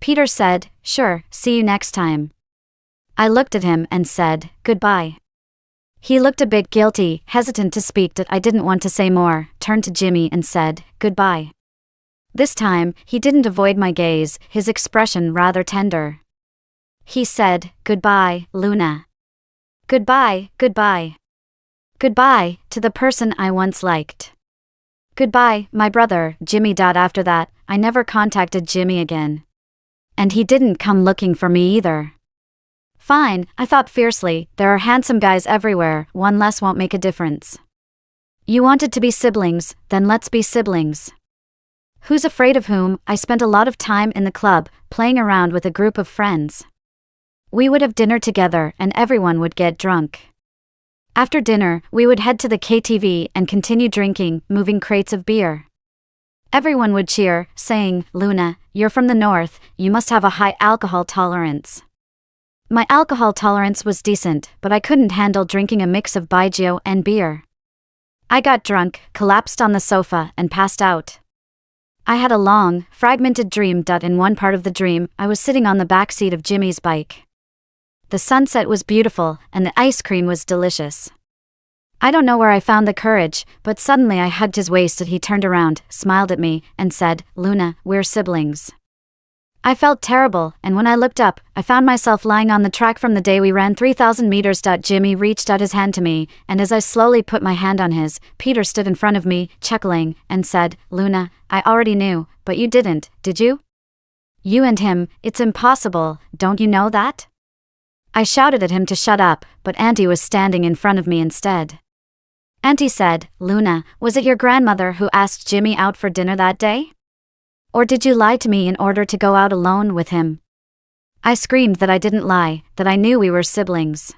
Peter said, "Sure, see you next time." I looked at him and said, "Goodbye." He looked a bit guilty, hesitant to speak. I didn't want to say more, turned to Jimmy and said, "Goodbye." This time, he didn't avoid my gaze, his expression rather tender. He said, "Goodbye, Luna. Goodbye, goodbye. Goodbye, to the person I once liked. Goodbye, my brother, Jimmy." After that, I never contacted Jimmy again. And he didn't come looking for me either. Fine, I thought fiercely, there are handsome guys everywhere, one less won't make a difference. You wanted to be siblings, then let's be siblings. Who's afraid of whom? I spent a lot of time in the club, playing around with a group of friends. We would have dinner together and everyone would get drunk. After dinner, we would head to the KTV and continue drinking, moving crates of beer. Everyone would cheer, saying, "Luna, you're from the north, you must have a high alcohol tolerance." My alcohol tolerance was decent, but I couldn't handle drinking a mix of baijiu and beer. I got drunk, collapsed on the sofa, and passed out. I had a long, fragmented dream. In one part of the dream, I was sitting on the back seat of Jimmy's bike. The sunset was beautiful, and the ice cream was delicious. I don't know where I found the courage, but suddenly I hugged his waist and he turned around, smiled at me, and said, "Luna, we're siblings." I felt terrible, and when I looked up, I found myself lying on the track from the day we ran 3,000 meters. Jimmy reached out his hand to me, and as I slowly put my hand on his, Peter stood in front of me, chuckling, and said, "Luna, I already knew, but you didn't, did you? You and him, it's impossible, don't you know that?" I shouted at him to shut up, but Auntie was standing in front of me instead. Auntie said, "Luna, was it your grandmother who asked Jimmy out for dinner that day? Or did you lie to me in order to go out alone with him?" I screamed that I didn't lie, that I knew we were siblings.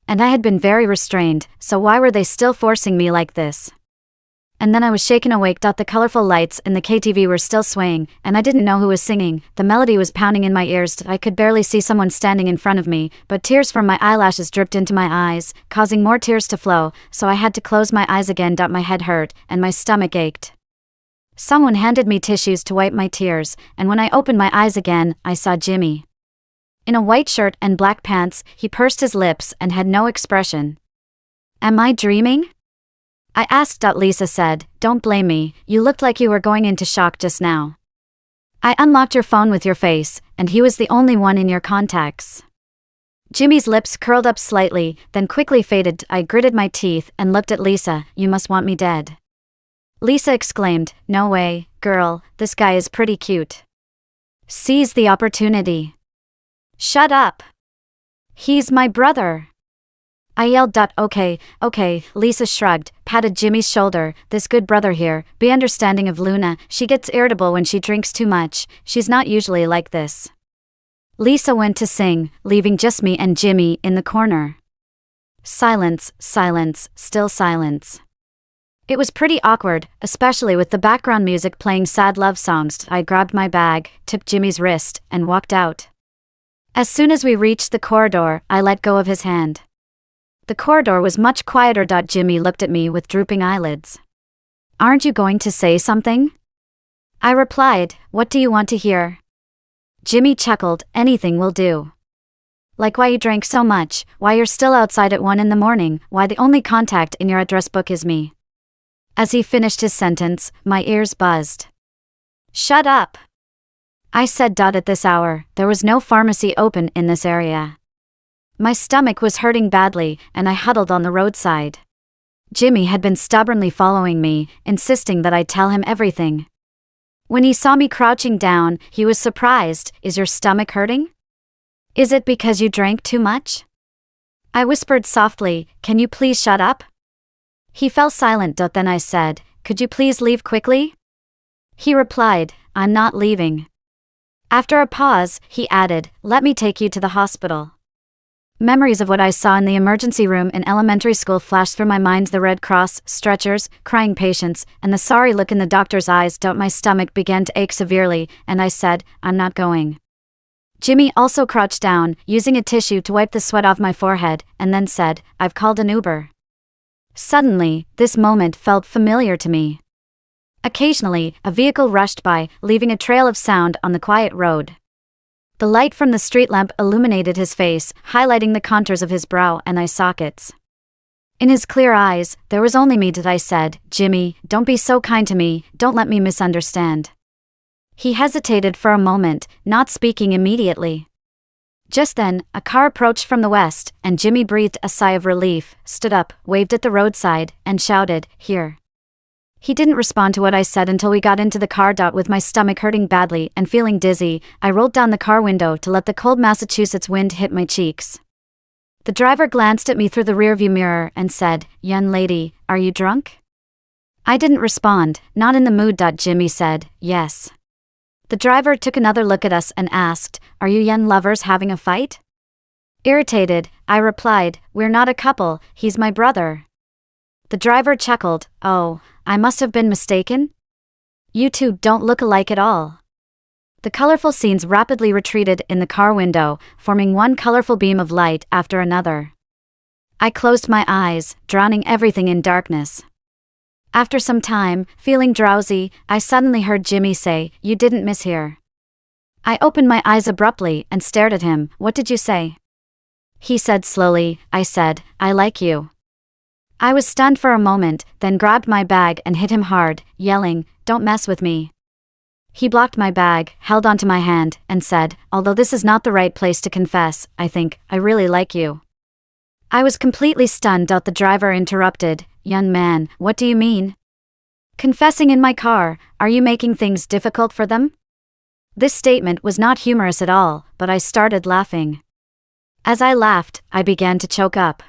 And I had been very restrained, so why were they still forcing me like this? And then I was shaken awake. The colorful lights in the KTV were still swaying, and I didn't know who was singing. The melody was pounding in my ears. I could barely see someone standing in front of me, but tears from my eyelashes dripped into my eyes, causing more tears to flow, so I had to close my eyes again. My head hurt, and my stomach ached. Someone handed me tissues to wipe my tears, and when I opened my eyes again, I saw Jimmy. In a white shirt and black pants, he pursed his lips and had no expression. "Am I dreaming?" I asked. Lisa said, "Don't blame me, you looked like you were going into shock just now. I unlocked your phone with your face, and he was the only one in your contacts." Jimmy's lips curled up slightly, then quickly faded. I gritted my teeth and looked at Lisa. "You must want me dead." Lisa exclaimed, "No way, girl, this guy is pretty cute. Seize the opportunity." "Shut up. He's my brother." I yelled. Okay, Lisa shrugged, patted Jimmy's shoulder. "This good brother here, be understanding of Luna, she gets irritable when she drinks too much, she's not usually like this." Lisa went to sing, leaving just me and Jimmy in the corner. Silence, still silence. It was pretty awkward, especially with the background music playing sad love songs. I grabbed my bag, tipped Jimmy's wrist, and walked out. As soon as we reached the corridor, I let go of his hand. The corridor was much quieter. Jimmy looked at me with drooping eyelids. "Aren't you going to say something?" I replied, "What do you want to hear?" Jimmy chuckled, "Anything will do. Like why you drank so much, why you're still outside at 1 in the morning, why the only contact in your address book is me." As he finished his sentence, my ears buzzed. "Shut up," I said. At this hour, there was no pharmacy open in this area. My stomach was hurting badly, and I huddled on the roadside. Jimmy had been stubbornly following me, insisting that I tell him everything. When he saw me crouching down, he was surprised. "Is your stomach hurting? Is it because you drank too much?" I whispered softly, "Can you please shut up?" He fell silent. Then I said, "Could you please leave quickly?" He replied, "I'm not leaving." After a pause, he added, "Let me take you to the hospital." Memories of what I saw in the emergency room in elementary school flashed through my mind: the Red Cross, stretchers, crying patients, and the sorry look in the doctor's eyes. My stomach began to ache severely, and I said, "I'm not going." Jimmy also crouched down, using a tissue to wipe the sweat off my forehead, and then said, "I've called an Uber." Suddenly, this moment felt familiar to me. Occasionally, a vehicle rushed by, leaving a trail of sound on the quiet road. The light from the street lamp illuminated his face, highlighting the contours of his brow and eye sockets. In his clear eyes, there was only me. I said, "Jimmy, don't be so kind to me, don't let me misunderstand." He hesitated for a moment, not speaking immediately. Just then, a car approached from the west, and Jimmy breathed a sigh of relief, stood up, waved at the roadside, and shouted, "Here." He didn't respond to what I said until we got into the car. With my stomach hurting badly and feeling dizzy, I rolled down the car window to let the cold Massachusetts wind hit my cheeks. The driver glanced at me through the rearview mirror and said, "Young lady, are you drunk?" I didn't respond, not in the mood. Jimmy said, yes. The driver took another look at us and asked, are you young lovers having a fight? Irritated, I replied, we're not a couple, he's my brother. The driver chuckled, oh, I must have been mistaken? You two don't look alike at all. The colorful scenes rapidly retreated in the car window, forming one colorful beam of light after another. I closed my eyes, drowning everything in darkness. After some time, feeling drowsy, I suddenly heard Jimmy say, you didn't miss here. I opened my eyes abruptly and stared at him. What did you say? He said slowly, I said, I like you. I was stunned for a moment, then grabbed my bag and hit him hard, yelling, don't mess with me. He blocked my bag, held onto my hand, and said, although this is not the right place to confess, I think, I really like you. I was completely stunned. The driver interrupted, young man, what do you mean? Confessing in my car, are you making things difficult for them? This statement was not humorous at all, but I started laughing. As I laughed, I began to choke up.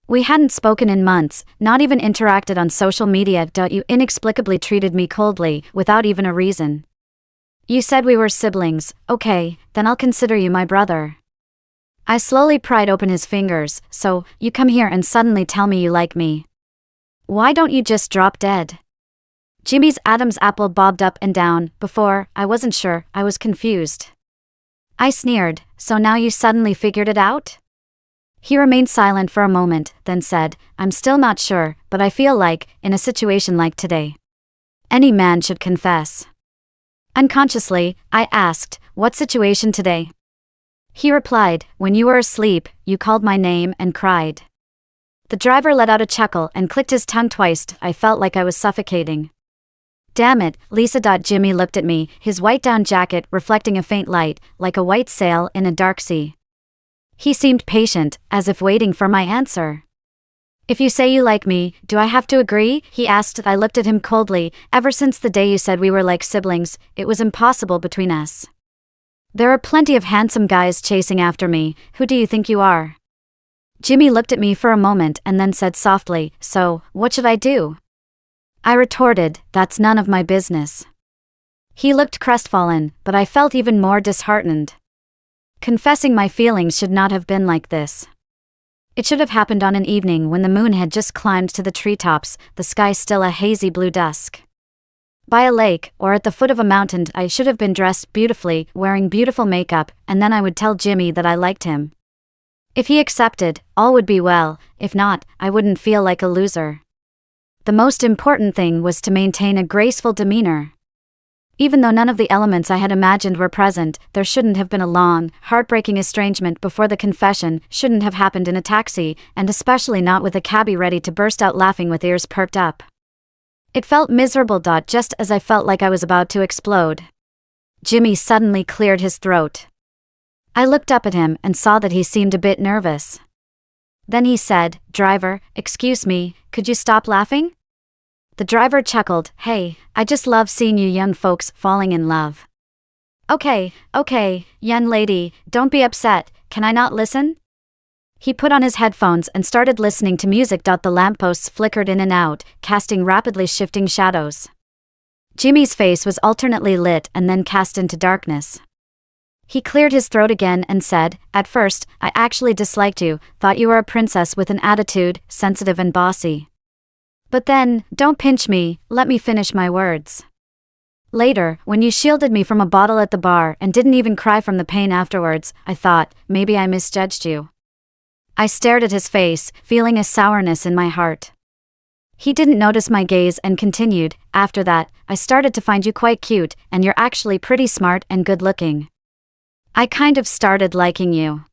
We hadn't spoken in months, not even interacted on social media. You inexplicably treated me coldly, without even a reason. You said we were siblings, okay, then I'll consider you my brother. I slowly pried open his fingers, so, you come here and suddenly tell me you like me. Why don't you just drop dead? Jimmy's Adam's apple bobbed up and down. Before, I wasn't sure, I was confused. I sneered, so now you suddenly figured it out? He remained silent for a moment, then said, I'm still not sure, but I feel like, in a situation like today, any man should confess. Unconsciously, I asked, what situation today? He replied, when you were asleep, you called my name and cried. The driver let out a chuckle and clicked his tongue twice. I felt like I was suffocating. Damn it, Lisa. Jimmy looked at me, his white down jacket reflecting a faint light, like a white sail in a dark sea. He seemed patient, as if waiting for my answer. If you say you like me, do I have to agree? He asked. I looked at him coldly. Ever since the day you said we were like siblings, it was impossible between us. There are plenty of handsome guys chasing after me. Who do you think you are? Jimmy looked at me for a moment and then said softly, so, what should I do? I retorted, that's none of my business. He looked crestfallen, but I felt even more disheartened. Confessing my feelings should not have been like this. It should have happened on an evening when the moon had just climbed to the treetops, the sky still a hazy blue dusk. By a lake, or at the foot of a mountain. I should have been dressed beautifully, wearing beautiful makeup, and then I would tell Jimmy that I liked him. If he accepted, all would be well. If not, I wouldn't feel like a loser. The most important thing was to maintain a graceful demeanor. Even though none of the elements I had imagined were present, there shouldn't have been a long, heartbreaking estrangement before the confession, shouldn't have happened in a taxi, and especially not with a cabbie ready to burst out laughing with ears perked up. It felt miserable. Just as I felt like I was about to explode, Jimmy suddenly cleared his throat. I looked up at him and saw that he seemed a bit nervous. Then he said, driver, excuse me, could you stop laughing? The driver chuckled, hey, I just love seeing you young folks falling in love. Okay, young lady, don't be upset, can I not listen? He put on his headphones and started listening to music. The lampposts flickered in and out, casting rapidly shifting shadows. Jimmy's face was alternately lit and then cast into darkness. He cleared his throat again and said, at first, I actually disliked you, thought you were a princess with an attitude, sensitive and bossy. But then, don't pinch me, let me finish my words. Later, when you shielded me from a bottle at the bar and didn't even cry from the pain afterwards, I thought, maybe I misjudged you. I stared at his face, feeling a sourness in my heart. He didn't notice my gaze and continued, after that, I started to find you quite cute, and you're actually pretty smart and good-looking. I kind of started liking you.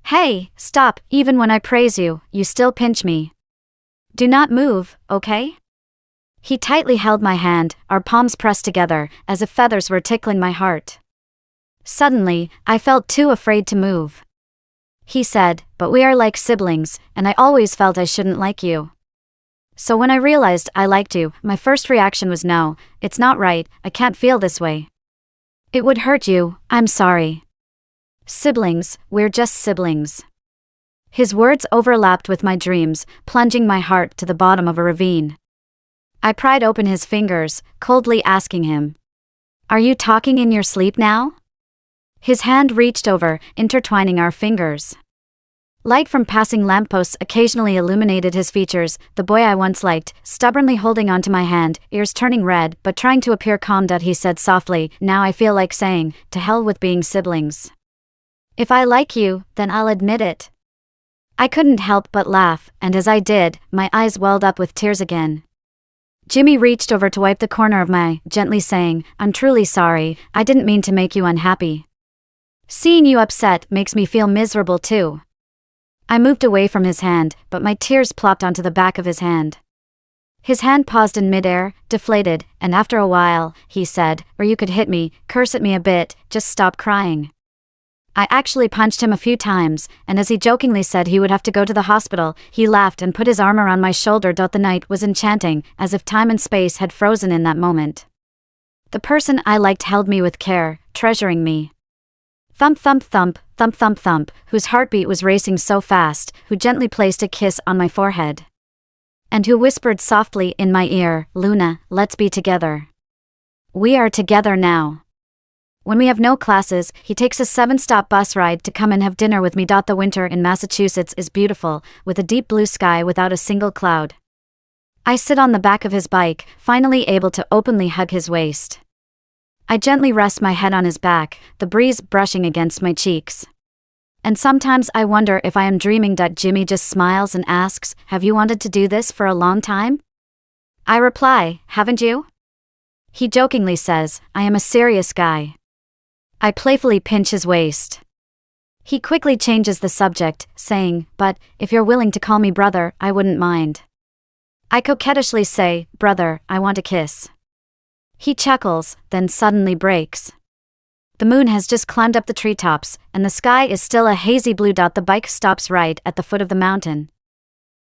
Hey, stop, even when I praise you, you still pinch me. Do not move, okay? He tightly held my hand, our palms pressed together, as if feathers were tickling my heart. Suddenly, I felt too afraid to move. He said, but we are like siblings, and I always felt I shouldn't like you. So when I realized I liked you, my first reaction was no, it's not right, I can't feel this way. It would hurt you, I'm sorry. Siblings, we're just siblings. His words overlapped with my dreams, plunging my heart to the bottom of a ravine. I pried open his fingers, coldly asking him, "Are you talking in your sleep now?" His hand reached over, intertwining our fingers. Light from passing lampposts occasionally illuminated his features, the boy I once liked, stubbornly holding onto my hand, ears turning red, but trying to appear calm. He said softly, "Now I feel like saying, to hell with being siblings. If I like you, then I'll admit it." I couldn't help but laugh, and as I did, my eyes welled up with tears again. Jimmy reached over to wipe the corner of my eye, gently saying, "I'm truly sorry, I didn't mean to make you unhappy. Seeing you upset makes me feel miserable too." I moved away from his hand, but my tears plopped onto the back of his hand. His hand paused in midair, deflated, and after a while, he said, "Or you could hit me, curse at me a bit, just stop crying." I actually punched him a few times, and as he jokingly said he would have to go to the hospital, he laughed and put his arm around my shoulder. The night was enchanting, as if time and space had frozen in that moment. The person I liked held me with care, treasuring me. Thump thump thump, thump thump thump, whose heartbeat was racing so fast, who gently placed a kiss on my forehead. And who whispered softly in my ear, "Luna, let's be together. We are together now." When we have no classes, he takes a 7-stop bus ride to come and have dinner with me. The winter in Massachusetts is beautiful, with a deep blue sky without a single cloud. I sit on the back of his bike, finally able to openly hug his waist. I gently rest my head on his back, the breeze brushing against my cheeks. And sometimes I wonder if I am dreaming. Jimmy just smiles and asks, "Have you wanted to do this for a long time?" I reply, "Haven't you?" He jokingly says, "I am a serious guy." I playfully pinch his waist. He quickly changes the subject, saying, "But, if you're willing to call me brother, I wouldn't mind." I coquettishly say, "Brother, I want a kiss." He chuckles, then suddenly breaks. The moon has just climbed up the treetops, and the sky is still a hazy blue. The bike stops right at the foot of the mountain.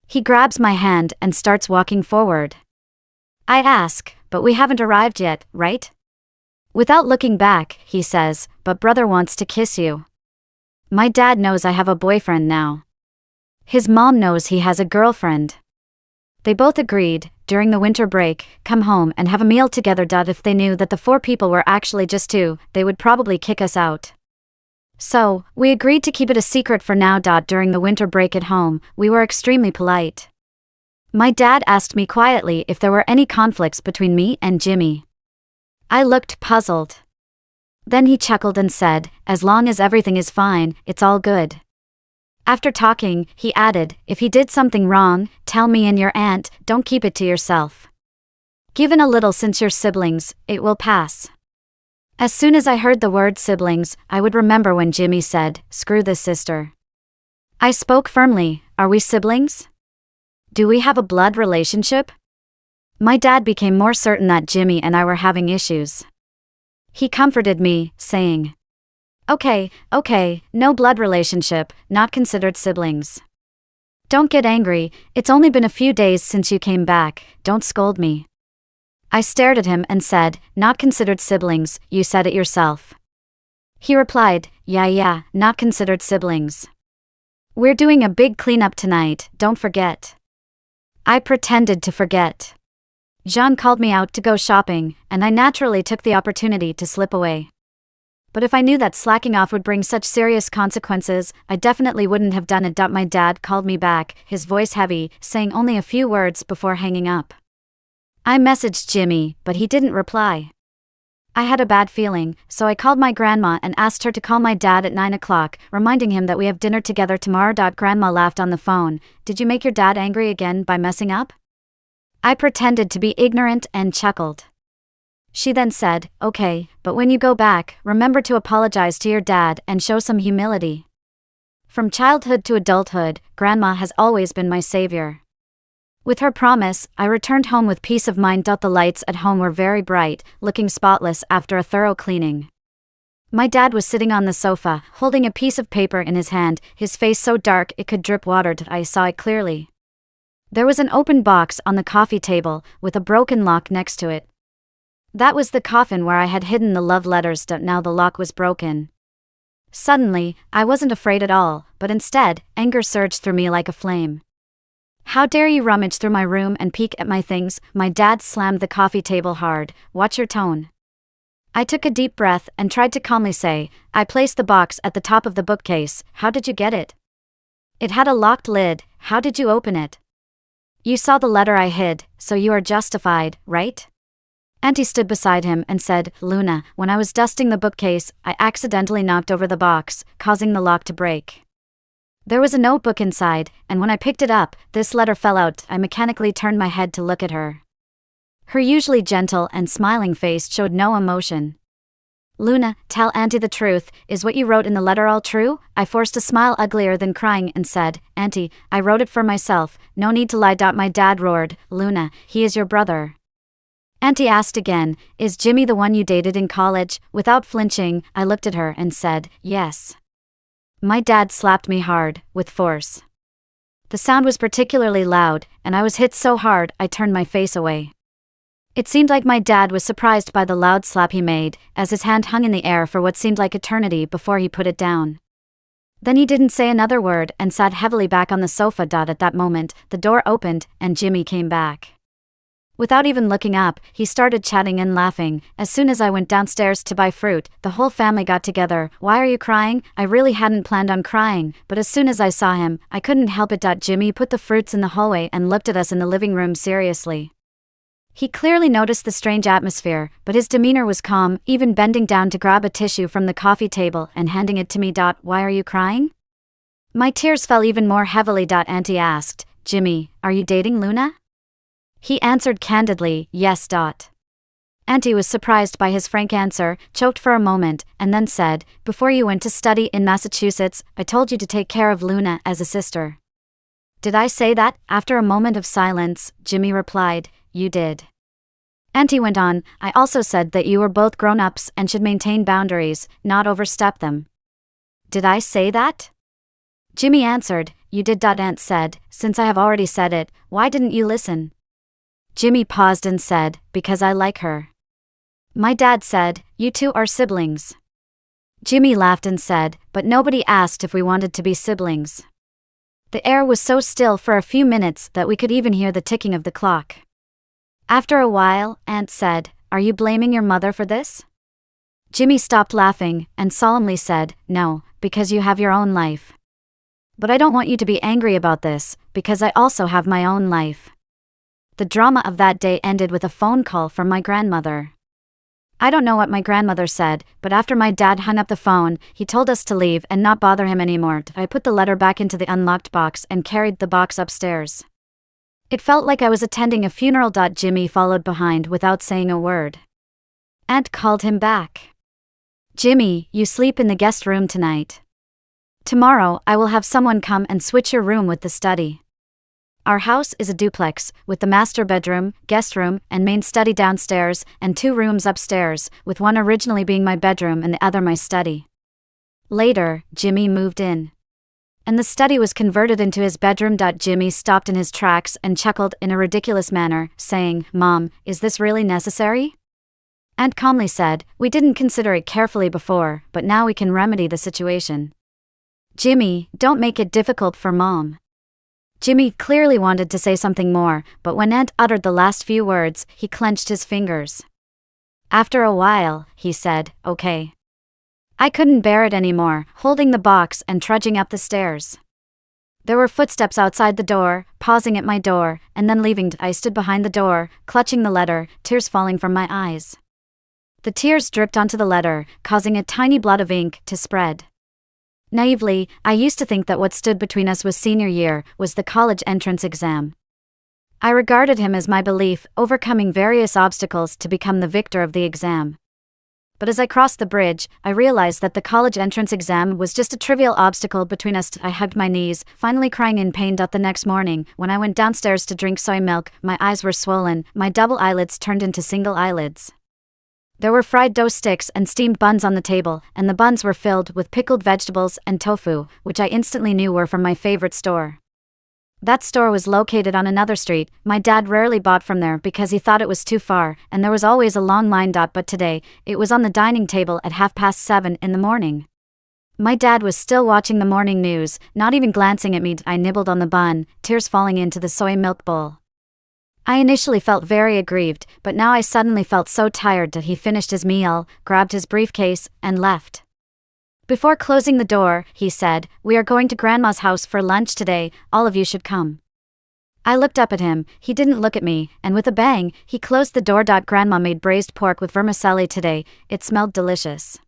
He grabs my hand and starts walking forward. I ask, "But we haven't arrived yet, right?" Without looking back, he says, "But brother wants to kiss you. My dad knows I have a boyfriend now. His mom knows he has a girlfriend. They both agreed, during the winter break, come home and have a meal together. If they knew that the 4 people were actually just 2, they would probably kick us out. So, we agreed to keep it a secret for now. During the winter break at home, we were extremely polite. My dad asked me quietly if there were any conflicts between me and Jimmy. I looked puzzled. Then he chuckled and said, "As long as everything is fine, it's all good." After talking, he added, "If he did something wrong, tell me and your aunt, don't keep it to yourself. Given a little since you're siblings, it will pass." As soon as I heard the word siblings, I would remember when Jimmy said, "Screw this sister." I spoke firmly, "Are we siblings? Do we have a blood relationship?" My dad became more certain that Jimmy and I were having issues. He comforted me, saying, Okay, no blood relationship, not considered siblings. Don't get angry, it's only been a few days since you came back, don't scold me." I stared at him and said, "Not considered siblings, you said it yourself." He replied, Yeah, not considered siblings. "We're doing a big cleanup tonight, don't forget." I pretended to forget. Jean called me out to go shopping, and I naturally took the opportunity to slip away. But if I knew that slacking off would bring such serious consequences, I definitely wouldn't have done it. My dad called me back, his voice heavy, saying only a few words before hanging up. I messaged Jimmy, but he didn't reply. I had a bad feeling, so I called my grandma and asked her to call my dad at 9 o'clock, reminding him that we have dinner together tomorrow. Grandma laughed on the phone. "Did you make your dad angry again by messing up?" I pretended to be ignorant and chuckled. She then said, "Okay, but when you go back, remember to apologize to your dad and show some humility." From childhood to adulthood, Grandma has always been my savior. With her promise, I returned home with peace of mind. The lights at home were very bright, looking spotless after a thorough cleaning. My dad was sitting on the sofa, holding a piece of paper in his hand, his face so dark it could drip water. I saw it clearly. There was an open box on the coffee table, with a broken lock next to it. That was the coffin where I had hidden the love letters. Now the lock was broken. Suddenly, I wasn't afraid at all, but instead, anger surged through me like a flame. How dare you rummage through my room and peek at my things? My dad slammed the coffee table hard. Watch your tone. I took a deep breath and tried to calmly say, I placed the box at the top of the bookcase. How did you get it? It had a locked lid. How did you open it? You saw the letter I hid, so you are justified, right? Auntie stood beside him and said, Luna, when I was dusting the bookcase, I accidentally knocked over the box, causing the lock to break. There was a notebook inside, and when I picked it up, this letter fell out. I mechanically turned my head to look at her. Her usually gentle and smiling face showed no emotion. Luna, tell Auntie the truth. Is what you wrote in the letter all true? I forced a smile uglier than crying and said, Auntie, I wrote it for myself. No need to lie. My dad roared, Luna, he is your brother. Auntie asked again, is Jimmy the one you dated in college? Without flinching, I looked at her and said, yes. My dad slapped me hard, with force. The sound was particularly loud, and I was hit so hard I turned my face away. It seemed like my dad was surprised by the loud slap he made, as his hand hung in the air for what seemed like eternity before he put it down. Then he didn't say another word and sat heavily back on the sofa. At that moment, the door opened and Jimmy came back. Without even looking up, he started chatting and laughing. As soon as I went downstairs to buy fruit, the whole family got together. Why are you crying? I really hadn't planned on crying, but as soon as I saw him, I couldn't help it. Jimmy put the fruits in the hallway and looked at us in the living room seriously. He clearly noticed the strange atmosphere, but his demeanor was calm, even bending down to grab a tissue from the coffee table and handing it to me. Why are you crying? My tears fell even more heavily. Auntie asked, Jimmy, are you dating Luna? He answered candidly, yes. Auntie was surprised by his frank answer, choked for a moment, and then said, before you went to study in Massachusetts, I told you to take care of Luna as a sister. Did I say that? After a moment of silence, Jimmy replied, you did. Auntie went on, I also said that you were both grown-ups and should maintain boundaries, not overstep them. Did I say that? Jimmy answered, you did. Aunt said, since I have already said it, why didn't you listen? Jimmy paused and said, because I like her. My dad said, you two are siblings. Jimmy laughed and said, but nobody asked if we wanted to be siblings. The air was so still for a few minutes that we could even hear the ticking of the clock. After a while, Aunt said, are you blaming your mother for this? Jimmy stopped laughing and solemnly said, no, because you have your own life. But I don't want you to be angry about this, because I also have my own life. The drama of that day ended with a phone call from my grandmother. I don't know what my grandmother said, but after my dad hung up the phone, he told us to leave and not bother him anymore. I put the letter back into the unlocked box and carried the box upstairs. It felt like I was attending a funeral. Jimmy followed behind without saying a word. Aunt called him back. Jimmy, you sleep in the guest room tonight. Tomorrow, I will have someone come and switch your room with the study. Our house is a duplex, with the master bedroom, guest room, and main study downstairs, and 2 rooms upstairs, with one originally being my bedroom and the other my study. Later, Jimmy moved in. And the study was converted into his bedroom. Jimmy stopped in his tracks and chuckled in a ridiculous manner, saying, Mom, is this really necessary? Aunt calmly said, we didn't consider it carefully before, but now we can remedy the situation. Jimmy, don't make it difficult for Mom. Jimmy clearly wanted to say something more, but when Aunt uttered the last few words, he clenched his fingers. After a while, he said, okay. I couldn't bear it anymore, holding the box and trudging up the stairs. There were footsteps outside the door, pausing at my door, and then leaving. I stood behind the door, clutching the letter, tears falling from my eyes. The tears dripped onto the letter, causing a tiny blot of ink to spread. Naively, I used to think that what stood between us was senior year, was the college entrance exam. I regarded him as my belief, overcoming various obstacles to become the victor of the exam. But as I crossed the bridge, I realized that the college entrance exam was just a trivial obstacle between us. I hugged my knees, finally crying in pain. The next morning, when I went downstairs to drink soy milk, my eyes were swollen, my double eyelids turned into single eyelids. There were fried dough sticks and steamed buns on the table, and the buns were filled with pickled vegetables and tofu, which I instantly knew were from my favorite store. That store was located on another street. My dad rarely bought from there because he thought it was too far, and there was always a long line. But today, it was on the dining table at 7:30 in the morning. My dad was still watching the morning news, not even glancing at me. I nibbled on the bun, tears falling into the soy milk bowl. I initially felt very aggrieved, but now I suddenly felt so tired that he finished his meal, grabbed his briefcase, and left. Before closing the door, he said, "We are going to Grandma's house for lunch today, all of you should come." I looked up at him, he didn't look at me, and with a bang, he closed the door. Grandma made braised pork with vermicelli today, it smelled delicious.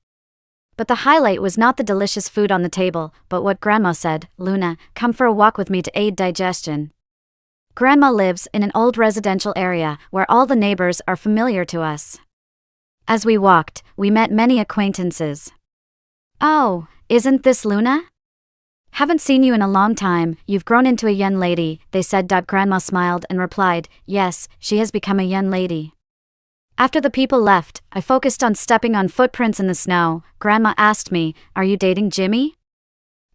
But the highlight was not the delicious food on the table, but what Grandma said, "Luna, come for a walk with me to aid digestion." Grandma lives in an old residential area, where all the neighbors are familiar to us. As we walked, we met many acquaintances. "Oh, isn't this Luna? Haven't seen you in a long time, you've grown into a young lady," they said. Grandma smiled and replied, "Yes, she has become a young lady." After the people left, I focused on stepping on footprints in the snow. Grandma asked me, "Are you dating Jimmy?"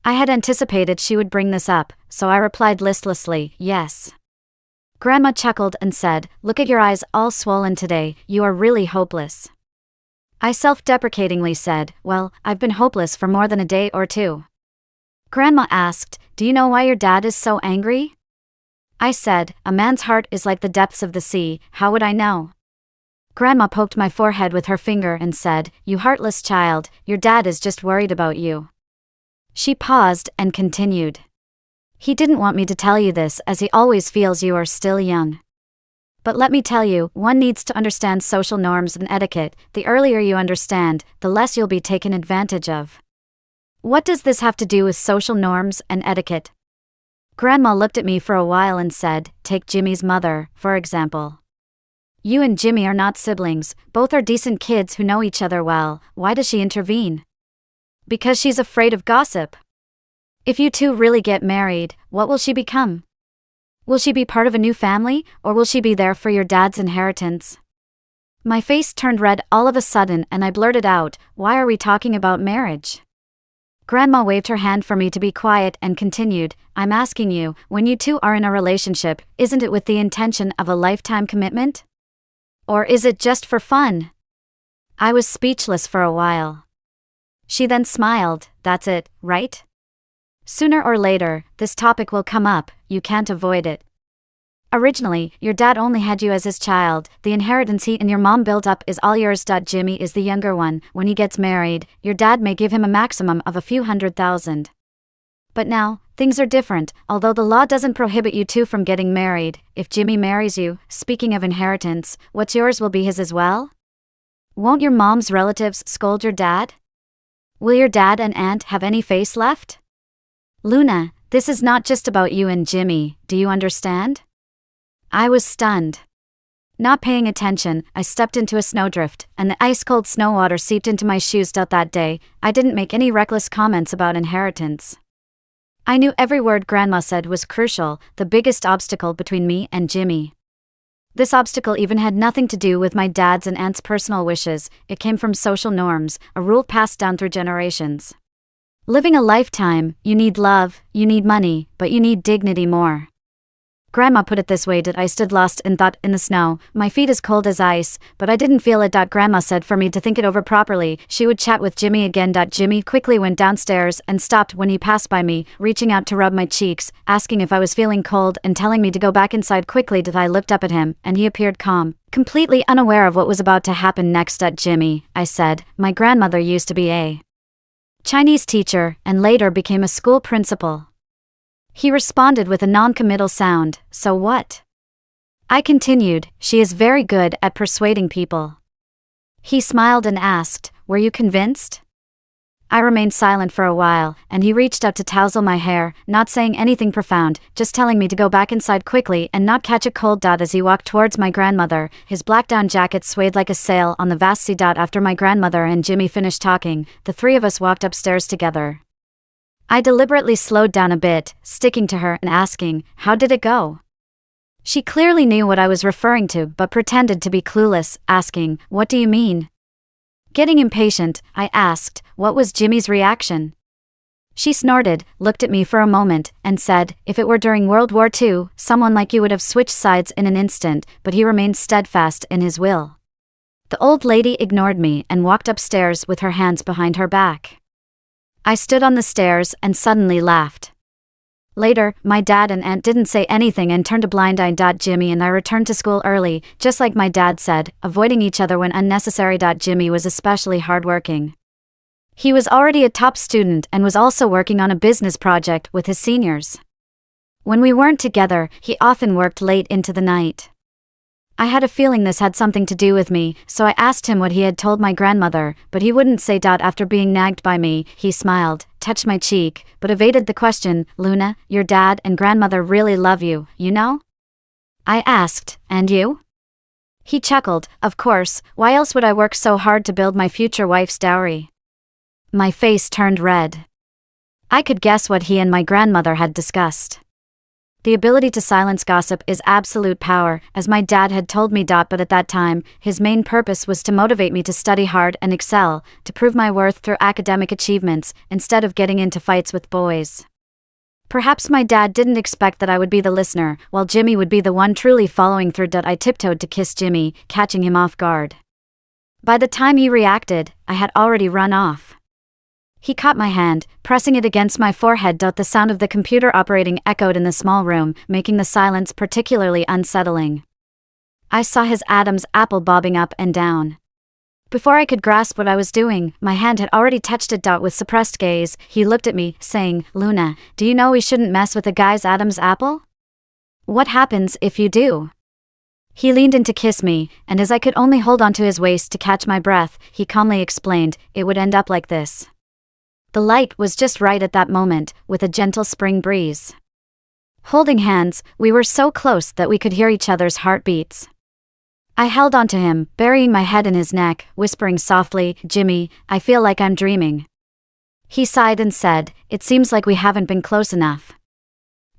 I had anticipated she would bring this up, so I replied listlessly, "Yes." Grandma chuckled and said, "Look at your eyes all swollen today, you are really hopeless." I self-deprecatingly said, "Well, I've been hopeless for more than a day or two." Grandma asked, "Do you know why your dad is so angry?" I said, "A man's heart is like the depths of the sea, how would I know?" Grandma poked my forehead with her finger and said, "You heartless child, your dad is just worried about you." She paused and continued, "He didn't want me to tell you this as he always feels you are still young. But let me tell you, one needs to understand social norms and etiquette. The earlier you understand, the less you'll be taken advantage of." What does this have to do with social norms and etiquette? Grandma looked at me for a while and said, "Take Jimmy's mother, for example. You and Jimmy are not siblings, both are decent kids who know each other well. Why does she intervene? Because she's afraid of gossip. If you two really get married, what will she become? Will she be part of a new family, or will she be there for your dad's inheritance?" My face turned red all of a sudden and I blurted out, "Why are we talking about marriage?" Grandma waved her hand for me to be quiet and continued, "I'm asking you, when you two are in a relationship, isn't it with the intention of a lifetime commitment? Or is it just for fun?" I was speechless for a while. She then smiled, "That's it, right? Sooner or later, this topic will come up, you can't avoid it. Originally, your dad only had you as his child, the inheritance he and your mom built up is all yours. Jimmy is the younger one, when he gets married, your dad may give him a maximum of a few $100,000. But now, things are different, although the law doesn't prohibit you two from getting married. If Jimmy marries you, speaking of inheritance, what's yours will be his as well? Won't your mom's relatives scold your dad? Will your dad and aunt have any face left? Luna, this is not just about you and Jimmy, do you understand?" I was stunned. Not paying attention, I stepped into a snowdrift, and the ice-cold snow water seeped into my shoes. That day, I didn't make any reckless comments about inheritance. I knew every word Grandma said was crucial, the biggest obstacle between me and Jimmy. This obstacle even had nothing to do with my dad's and aunt's personal wishes, it came from social norms, a rule passed down through generations. Living a lifetime, you need love, you need money, but you need dignity more. Grandma put it this way. I stood lost in thought in the snow, my feet as cold as ice, but I didn't feel it. Grandma said for me to think it over properly, she would chat with Jimmy again. Jimmy quickly went downstairs and stopped when he passed by me, reaching out to rub my cheeks, asking if I was feeling cold and telling me to go back inside quickly. I looked up at him, and he appeared calm, completely unaware of what was about to happen next. "Jimmy," I said, "my grandmother used to be a Chinese teacher and later became a school principal." He responded with a non-committal sound, "So what?" I continued, "She is very good at persuading people." He smiled and asked, "Were you convinced?" I remained silent for a while, and he reached out to tousle my hair, not saying anything profound, just telling me to go back inside quickly and not catch a cold. As he walked towards my grandmother, his black down jacket swayed like a sail on the vast sea. After my grandmother and Jimmy finished talking, the three of us walked upstairs together. I deliberately slowed down a bit, sticking to her and asking, "How did it go?" She clearly knew what I was referring to but pretended to be clueless, asking, "What do you mean?" Getting impatient, I asked, "What was Jimmy's reaction?" She snorted, looked at me for a moment, and said, "If it were during World War II, someone like you would have switched sides in an instant, but he remained steadfast in his will." The old lady ignored me and walked upstairs with her hands behind her back. I stood on the stairs and suddenly laughed. Later, my dad and aunt didn't say anything and turned a blind eye. Jimmy and I returned to school early, just like my dad said, avoiding each other when unnecessary. Jimmy was especially hardworking. He was already a top student and was also working on a business project with his seniors. When we weren't together, he often worked late into the night. I had a feeling this had something to do with me, so I asked him what he had told my grandmother, but he wouldn't say. After being nagged by me, he smiled, touched my cheek, but evaded the question. Luna, your dad and grandmother really love you, you know? I asked, and you? He chuckled, of course, why else would I work so hard to build my future wife's dowry? My face turned red. I could guess what he and my grandmother had discussed. The ability to silence gossip is absolute power, as my dad had told me. But at that time, his main purpose was to motivate me to study hard and excel, to prove my worth through academic achievements, instead of getting into fights with boys. Perhaps my dad didn't expect that I would be the listener, while Jimmy would be the one truly following through. I tiptoed to kiss Jimmy, catching him off guard. By the time he reacted, I had already run off. He caught my hand, pressing it against my forehead. The sound of the computer operating echoed in the small room, making the silence particularly unsettling. I saw his Adam's apple bobbing up and down. Before I could grasp what I was doing, my hand had already touched it. With suppressed gaze, he looked at me, saying, Luna, do you know we shouldn't mess with a guy's Adam's apple? What happens if you do? He leaned in to kiss me, and as I could only hold onto his waist to catch my breath, he calmly explained, it would end up like this. The light was just right at that moment, with a gentle spring breeze. Holding hands, we were so close that we could hear each other's heartbeats. I held onto him, burying my head in his neck, whispering softly, Jimmy, I feel like I'm dreaming. He sighed and said, it seems like we haven't been close enough.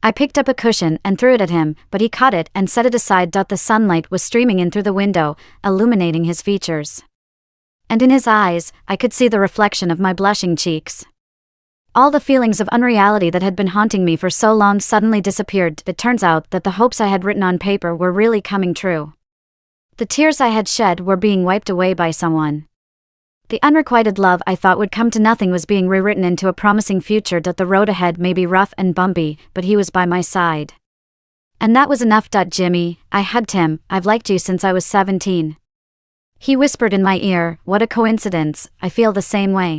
I picked up a cushion and threw it at him, but he caught it and set it aside. The sunlight was streaming in through the window, illuminating his features. And in his eyes, I could see the reflection of my blushing cheeks. All the feelings of unreality that had been haunting me for so long suddenly disappeared. It turns out that the hopes I had written on paper were really coming true. The tears I had shed were being wiped away by someone. The unrequited love I thought would come to nothing was being rewritten into a promising future. The road ahead may be rough and bumpy, but he was by my side. And that was enough. Jimmy, I hugged him, I've liked you since I was 17. He whispered in my ear, what a coincidence, I feel the same way.